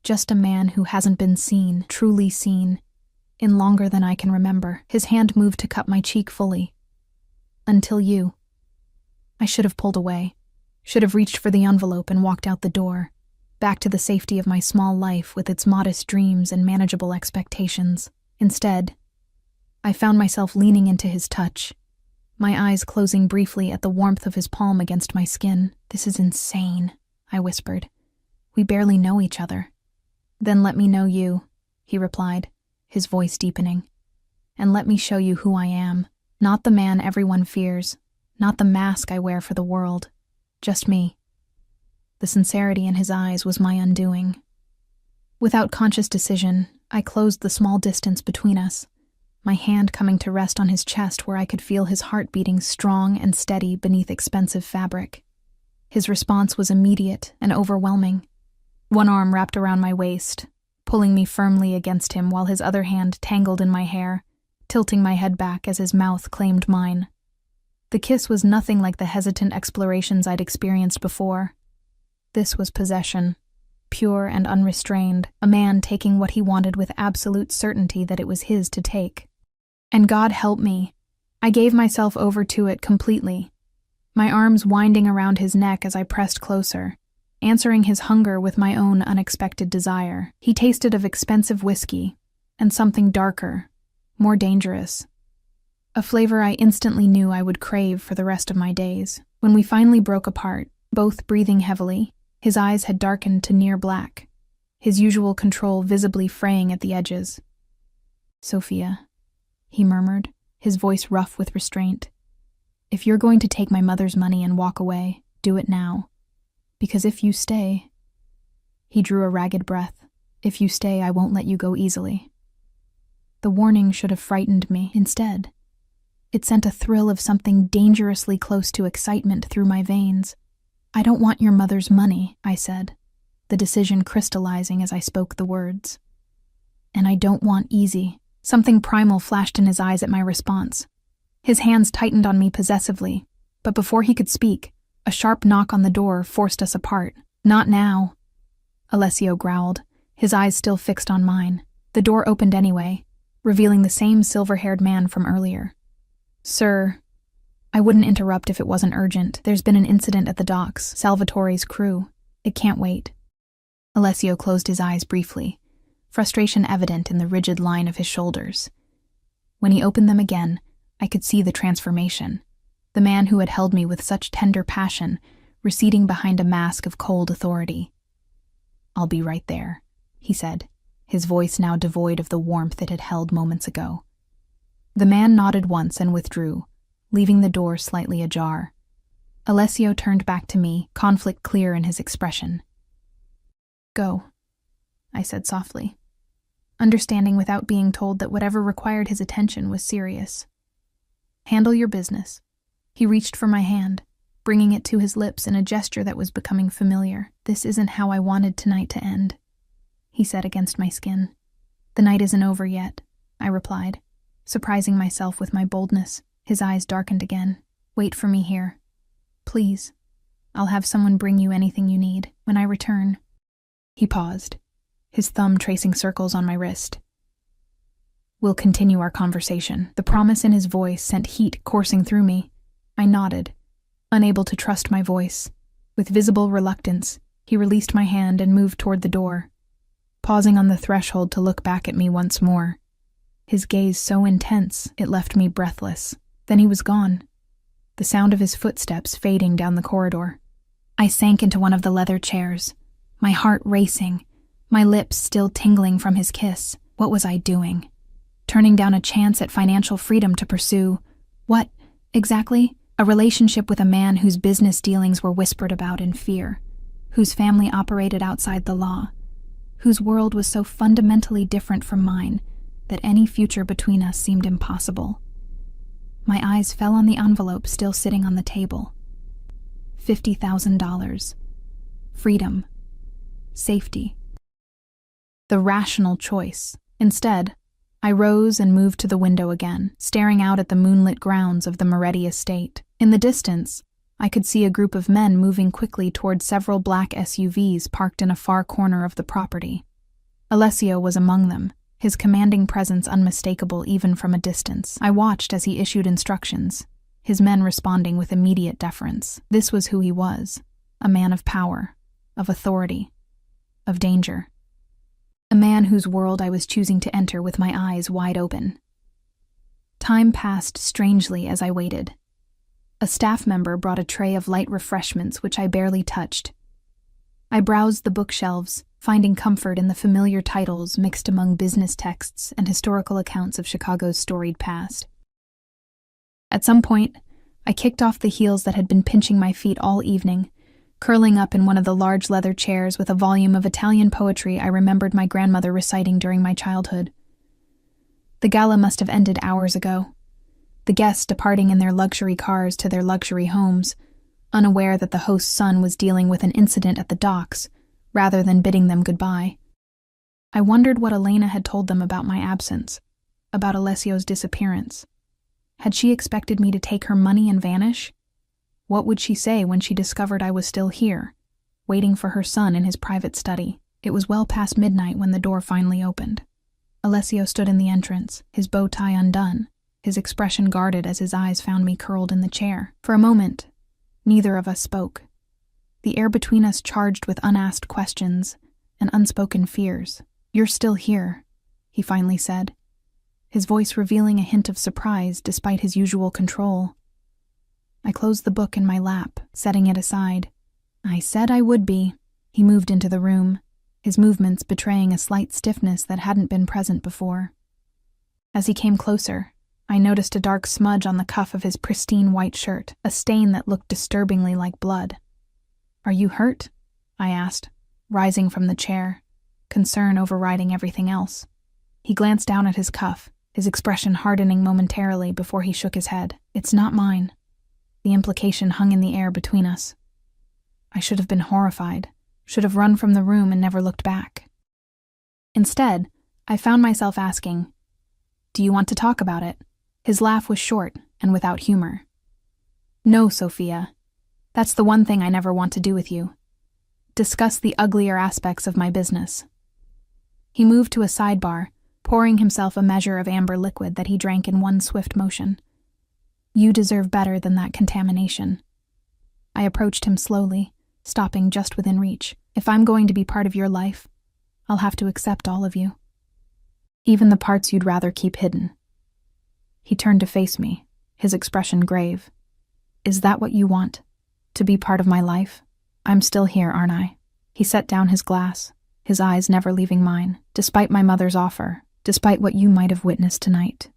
Just a man who hasn't been seen, truly seen, in longer than I can remember." His hand moved to cup my cheek fully. "Until you." I should have pulled away, should have reached for the envelope and walked out the door, back to the safety of my small life with its modest dreams and manageable expectations. Instead, I found myself leaning into his touch, my eyes closing briefly at the warmth of his palm against my skin. "This is insane," I whispered. "We barely know each other." "Then let me know you," he replied, his voice deepening. "And let me show you who I am. Not the man everyone fears, not the mask I wear for the world. Just me." The sincerity in his eyes was my undoing. Without conscious decision, I closed the small distance between us, my hand coming to rest on his chest where I could feel his heart beating strong and steady beneath expensive fabric. His response was immediate and overwhelming. One arm wrapped around my waist, pulling me firmly against him while his other hand tangled in my hair, tilting my head back as his mouth claimed mine. The kiss was nothing like the hesitant explorations I'd experienced before. This was possession, pure and unrestrained, a man taking what he wanted with absolute certainty that it was his to take. And God help me, I gave myself over to it completely, my arms winding around his neck as I pressed closer, answering his hunger with my own unexpected desire. He tasted of expensive whiskey, and something darker, more dangerous. A flavor I instantly knew I would crave for the rest of my days. When we finally broke apart, both breathing heavily, his eyes had darkened to near black, his usual control visibly fraying at the edges. "Sophia," he murmured, his voice rough with restraint. "If you're going to take my mother's money and walk away, do it now. Because if you stay—" He drew a ragged breath. "If you stay, I won't let you go easily." The warning should have frightened me. Instead, it sent a thrill of something dangerously close to excitement through my veins. "I don't want your mother's money," I said, the decision crystallizing as I spoke the words. "And I don't want easy." Something primal flashed in his eyes at my response. His hands tightened on me possessively, but before he could speak, a sharp knock on the door forced us apart. "Not now," Alessio growled, his eyes still fixed on mine. The door opened anyway, revealing the same silver-haired man from earlier. "Sir," I wouldn't interrupt if it wasn't urgent. "There's been an incident at the docks, Salvatore's crew. It can't wait." Alessio closed his eyes briefly, frustration evident in the rigid line of his shoulders. When he opened them again, I could see the transformation. The man who had held me with such tender passion, receding behind a mask of cold authority. "I'll be right there," he said, his voice now devoid of the warmth it had held moments ago. The man nodded once and withdrew, leaving the door slightly ajar. Alessio turned back to me, conflict clear in his expression. "Go," I said softly. understanding without being told that whatever required his attention was serious. "Handle your business." He reached for my hand, bringing it to his lips in a gesture that was becoming familiar. "This isn't how I wanted tonight to end," he said against my skin. "The night isn't over yet," I replied, surprising myself with my boldness. His eyes darkened again. "Wait for me here. Please. I'll have someone bring you anything you need when I return." He paused, his thumb tracing circles on my wrist. "We'll continue our conversation." The promise in his voice sent heat coursing through me. I nodded, unable to trust my voice. With visible reluctance, he released my hand and moved toward the door, pausing on the threshold to look back at me once more. His gaze so intense, it left me breathless. Then he was gone, the sound of his footsteps fading down the corridor. I sank into one of the leather chairs, my heart racing, my lips still tingling from his kiss. What was I doing? Turning down a chance at financial freedom to pursue what, exactly? A relationship with a man whose business dealings were whispered about in fear, whose family operated outside the law, whose world was so fundamentally different from mine that any future between us seemed impossible. My eyes fell on the envelope still sitting on the table. $50,000. Freedom. Safety. The rational choice. Instead, I rose and moved to the window again, staring out at the moonlit grounds of the Moretti estate. In the distance, I could see a group of men moving quickly toward several black SUVs parked in a far corner of the property. Alessio was among them, his commanding presence unmistakable even from a distance. I watched as he issued instructions, his men responding with immediate deference. This was who he was, a man of power, of authority, of danger. A man whose world I was choosing to enter with my eyes wide open. Time passed strangely as I waited. A staff member brought a tray of light refreshments which I barely touched. I browsed the bookshelves, finding comfort in the familiar titles mixed among business texts and historical accounts of Chicago's storied past. At some point, I kicked off the heels that had been pinching my feet all evening, curling up in one of the large leather chairs with a volume of Italian poetry I remembered my grandmother reciting during my childhood. The gala must have ended hours ago, the guests departing in their luxury cars to their luxury homes, unaware that the host's son was dealing with an incident at the docks, rather than bidding them goodbye. I wondered what Elena had told them about my absence, about Alessio's disappearance. Had she expected me to take her money and vanish? What would she say when she discovered I was still here, waiting for her son in his private study? It was well past midnight when the door finally opened. Alessio stood in the entrance, his bow tie undone, his expression guarded as his eyes found me curled in the chair. For a moment, neither of us spoke, the air between us charged with unasked questions and unspoken fears. "You're still here," he finally said, his voice revealing a hint of surprise despite his usual control. I closed the book in my lap, setting it aside. "I said I would be." He moved into the room, his movements betraying a slight stiffness that hadn't been present before. As he came closer, I noticed a dark smudge on the cuff of his pristine white shirt, a stain that looked disturbingly like blood. "Are you hurt?" I asked, rising from the chair, concern overriding everything else. He glanced down at his cuff, his expression hardening momentarily before he shook his head. "It's not mine." The implication hung in the air between us. I should have been horrified, should have run from the room and never looked back. Instead, I found myself asking, "Do you want to talk about it?" His laugh was short and without humor. "No, Sophia. That's the one thing I never want to do with you. Discuss the uglier aspects of my business." He moved to a sidebar, pouring himself a measure of amber liquid that he drank in one swift motion. "You deserve better than that contamination." I approached him slowly, stopping just within reach. "If I'm going to be part of your life, I'll have to accept all of you. Even the parts you'd rather keep hidden." He turned to face me, his expression grave. "Is that what you want? To be part of my life? I'm still here, aren't I?" He set down his glass, his eyes never leaving mine. "Despite my mother's offer, despite what you might have witnessed tonight,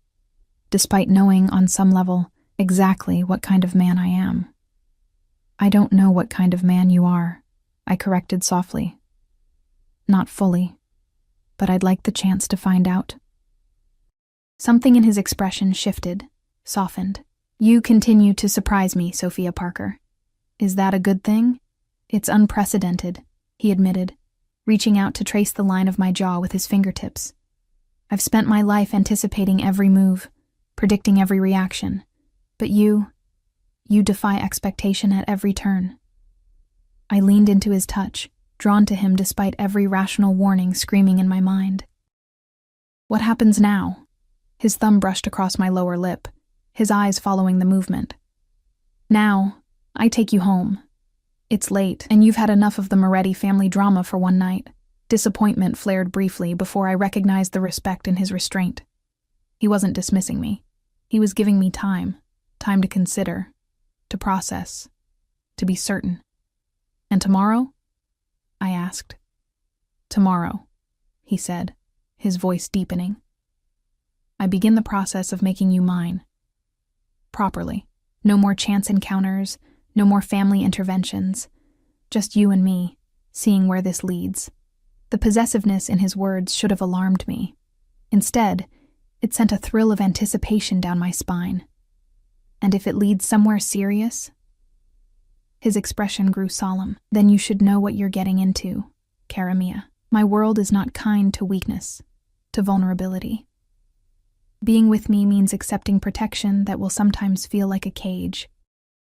despite knowing on some level exactly what kind of man I am." "I don't know what kind of man you are," I corrected softly. "Not fully. but I'd like the chance to find out. Something in his expression shifted, softened. You continue to surprise me, Sophia Parker. Is that a good thing? It's unprecedented, he admitted, reaching out to trace the line of my jaw with his fingertips. I've spent my life anticipating every move, predicting every reaction, but you defy expectation at every turn. I leaned into his touch, drawn to him despite every rational warning screaming in my mind. What happens now? His thumb brushed across my lower lip, his eyes following the movement. Now, I take you home. It's late, and you've had enough of the Moretti family drama for one night. Disappointment flared briefly before I recognized the respect in his restraint. He wasn't dismissing me. He was giving me time to consider, to process, to be certain. And tomorrow? I asked. Tomorrow, he said, his voice deepening. I begin the process of making you mine. Properly. No more chance encounters, no more family interventions. Just you and me, seeing where this leads. The possessiveness in his words should have alarmed me. Instead, it sent a thrill of anticipation down my spine. And if it leads somewhere serious? His expression grew solemn. Then you should know what you're getting into, cara mia. My world is not kind to weakness, to vulnerability. Being with me means accepting protection that will sometimes feel like a cage.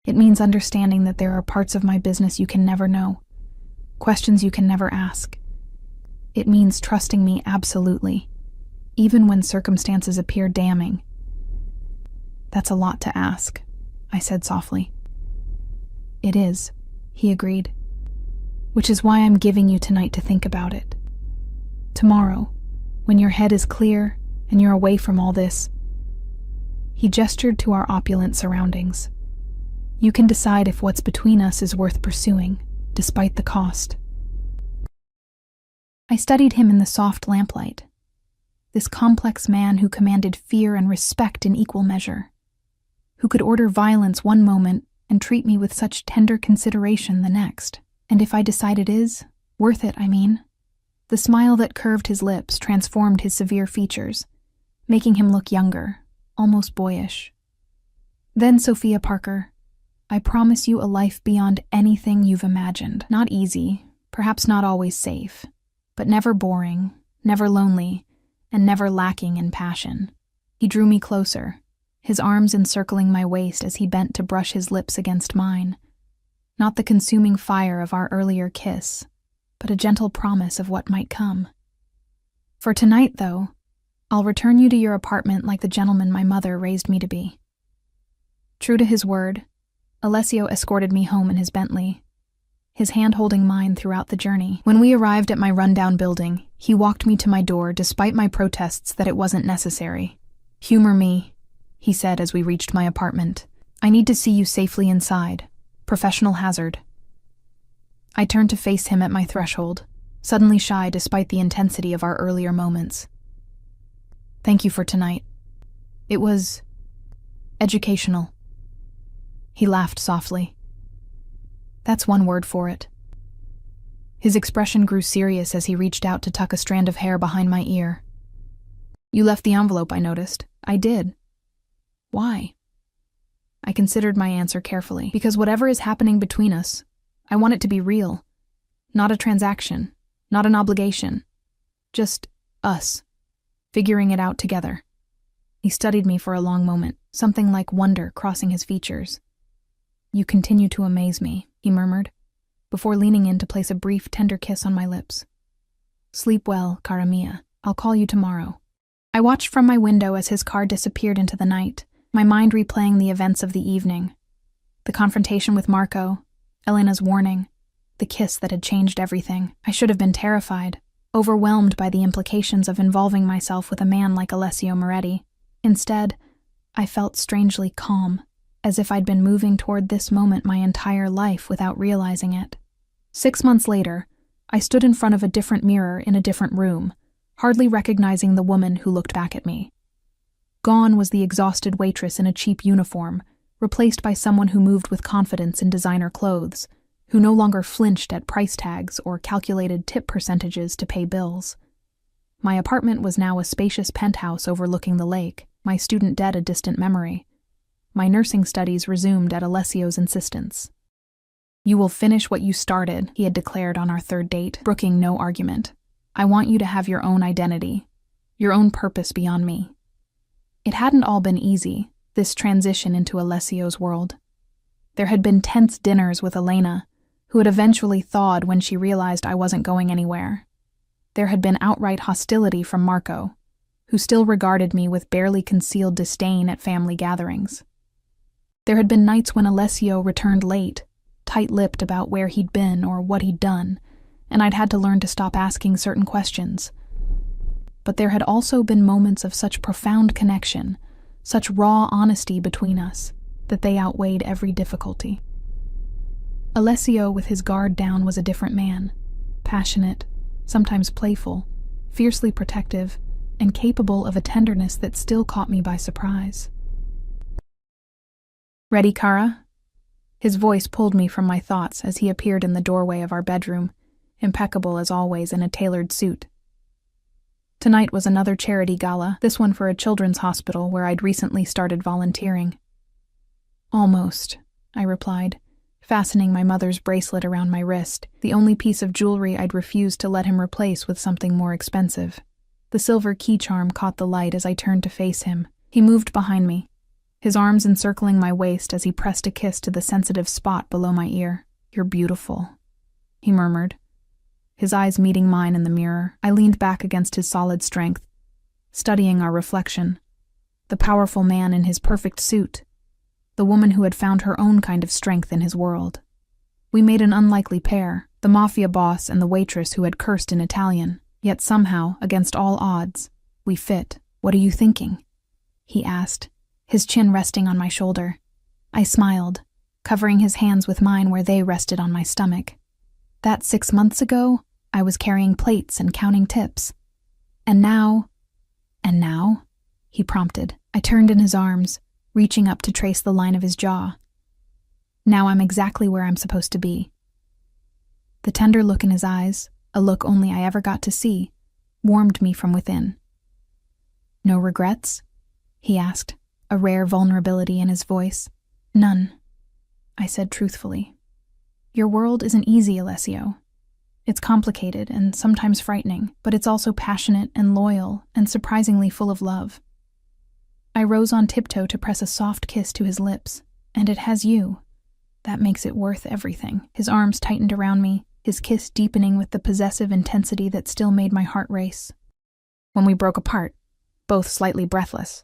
It means understanding that there are parts of my business you can never know, questions you can never ask. It means trusting me absolutely, even when circumstances appear damning. That's a lot to ask, I said softly. It is, he agreed, which is why I'm giving you tonight to think about it. Tomorrow, when your head is clear and you're away from all this. He gestured to our opulent surroundings. You can decide if what's between us is worth pursuing, despite the cost. I studied him in the soft lamplight. This complex man who commanded fear and respect in equal measure, who could order violence one moment and treat me with such tender consideration the next. And if I decide it is, worth it, I mean. The smile that curved his lips transformed his severe features, making him look younger, almost boyish. Then, Sophia Parker, I promise you a life beyond anything you've imagined. Not easy, perhaps not always safe, but never boring, never lonely, and never lacking in passion. He drew me closer, his arms encircling my waist as he bent to brush his lips against mine. Not the consuming fire of our earlier kiss, but a gentle promise of what might come. For tonight, though, I'll return you to your apartment like the gentleman my mother raised me to be. True to his word, Alessio escorted me home in his Bentley, his hand holding mine throughout the journey. When we arrived at my rundown building, he walked me to my door despite my protests that it wasn't necessary. Humor me, he said as we reached my apartment. I need to see you safely inside. Professional hazard. I turned to face him at my threshold, suddenly shy despite the intensity of our earlier moments. Thank you for tonight. It was educational. He laughed softly. That's one word for it. His expression grew serious as he reached out to tuck a strand of hair behind my ear. You left the envelope, I noticed. I did. Why? I considered my answer carefully. Because whatever is happening between us, I want it to be real. Not a transaction, not an obligation. Just us, figuring it out together. He studied me for a long moment, something like wonder crossing his features. You continue to amaze me, he murmured, before leaning in to place a brief, tender kiss on my lips. Sleep well, cara mia. I'll call you tomorrow. I watched from my window as his car disappeared into the night, my mind replaying the events of the evening. The confrontation with Marco, Elena's warning, the kiss that had changed everything. I should have been terrified, overwhelmed by the implications of involving myself with a man like Alessio Moretti. Instead, I felt strangely calm, as if I'd been moving toward this moment my entire life without realizing it. 6 months later, I stood in front of a different mirror in a different room, hardly recognizing the woman who looked back at me. Gone was the exhausted waitress in a cheap uniform, replaced by someone who moved with confidence in designer clothes, who no longer flinched at price tags or calculated tip percentages to pay bills. My apartment was now a spacious penthouse overlooking the lake, my student debt a distant memory. My nursing studies resumed at Alessio's insistence. "You will finish what you started," he had declared on our third date, brooking no argument. "I want you to have your own identity, your own purpose beyond me." It hadn't all been easy, this transition into Alessio's world. There had been tense dinners with Elena, who had eventually thawed when she realized I wasn't going anywhere. There had been outright hostility from Marco, who still regarded me with barely concealed disdain at family gatherings. There had been nights when Alessio returned late, tight-lipped about where he'd been or what he'd done, and I'd had to learn to stop asking certain questions. But there had also been moments of such profound connection, such raw honesty between us, that they outweighed every difficulty. Alessio, with his guard down, was a different man, passionate, sometimes playful, fiercely protective, and capable of a tenderness that still caught me by surprise. "Ready, Kara?" His voice pulled me from my thoughts as he appeared in the doorway of our bedroom, impeccable as always in a tailored suit. Tonight was another charity gala, this one for a children's hospital where I'd recently started volunteering. "Almost," I replied, fastening my mother's bracelet around my wrist, the only piece of jewelry I'd refused to let him replace with something more expensive. The silver key charm caught the light as I turned to face him. He moved behind me, his arms encircling my waist as he pressed a kiss to the sensitive spot below my ear. "You're beautiful," he murmured. His eyes meeting mine in the mirror, I leaned back against his solid strength, studying our reflection. The powerful man in his perfect suit, the woman who had found her own kind of strength in his world. We made an unlikely pair, the Mafia boss and the waitress who had cursed in Italian, yet somehow, against all odds, we fit. "What are you thinking?" he asked, his chin resting on my shoulder. I smiled, covering his hands with mine where they rested on my stomach. That 6 months ago, I was carrying plates and counting tips. And now, he prompted. I turned in his arms, reaching up to trace the line of his jaw. Now I'm exactly where I'm supposed to be. The tender look in his eyes, a look only I ever got to see, warmed me from within. "No regrets?" he asked, a rare vulnerability in his voice. "None," I said truthfully. "Your world isn't easy, Alessio. It's complicated and sometimes frightening, but it's also passionate and loyal and surprisingly full of love." I rose on tiptoe to press a soft kiss to his lips, and it has you. That makes it worth everything. His arms tightened around me, his kiss deepening with the possessive intensity that still made my heart race. When we broke apart, both slightly breathless,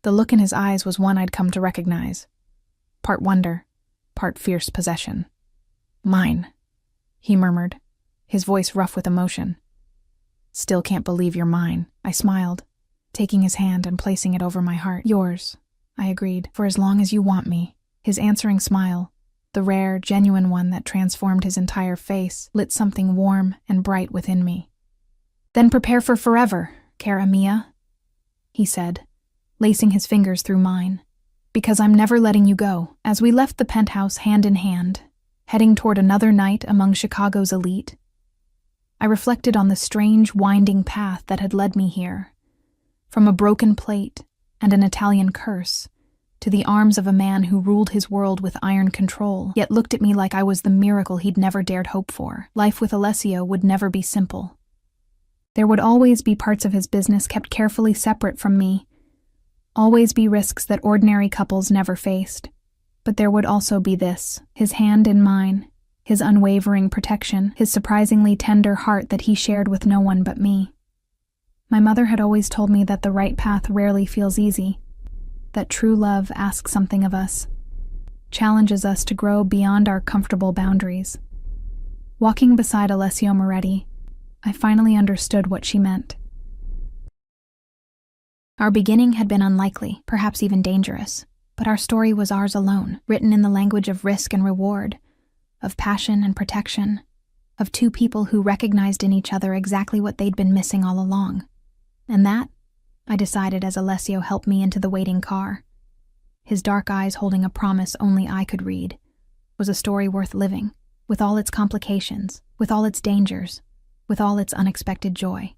the look in his eyes was one I'd come to recognize. Part wonder, part fierce possession. "Mine," he murmured, his voice rough with emotion. "Still can't believe you're mine," I smiled, taking his hand and placing it over my heart. "Yours," I agreed, "for as long as you want me." His answering smile, the rare, genuine one that transformed his entire face, lit something warm and bright within me. "Then prepare for forever, cara mia," he said, lacing his fingers through mine, "because I'm never letting you go." As we left the penthouse hand in hand, heading toward another night among Chicago's elite, I reflected on the strange, winding path that had led me here, from a broken plate and an Italian curse, to the arms of a man who ruled his world with iron control, yet looked at me like I was the miracle he'd never dared hope for. Life with Alessio would never be simple. There would always be parts of his business kept carefully separate from me, always be risks that ordinary couples never faced. But there would also be this, his hand in mine, his unwavering protection, his surprisingly tender heart that he shared with no one but me. My mother had always told me that the right path rarely feels easy, that true love asks something of us, challenges us to grow beyond our comfortable boundaries. Walking beside Alessio Moretti, I finally understood what she meant. Our beginning had been unlikely, perhaps even dangerous, but our story was ours alone, written in the language of risk and reward, of passion and protection, of two people who recognized in each other exactly what they'd been missing all along. And that, I decided as Alessio helped me into the waiting car, his dark eyes holding a promise only I could read, was a story worth living, with all its complications, with all its dangers, with all its unexpected joy.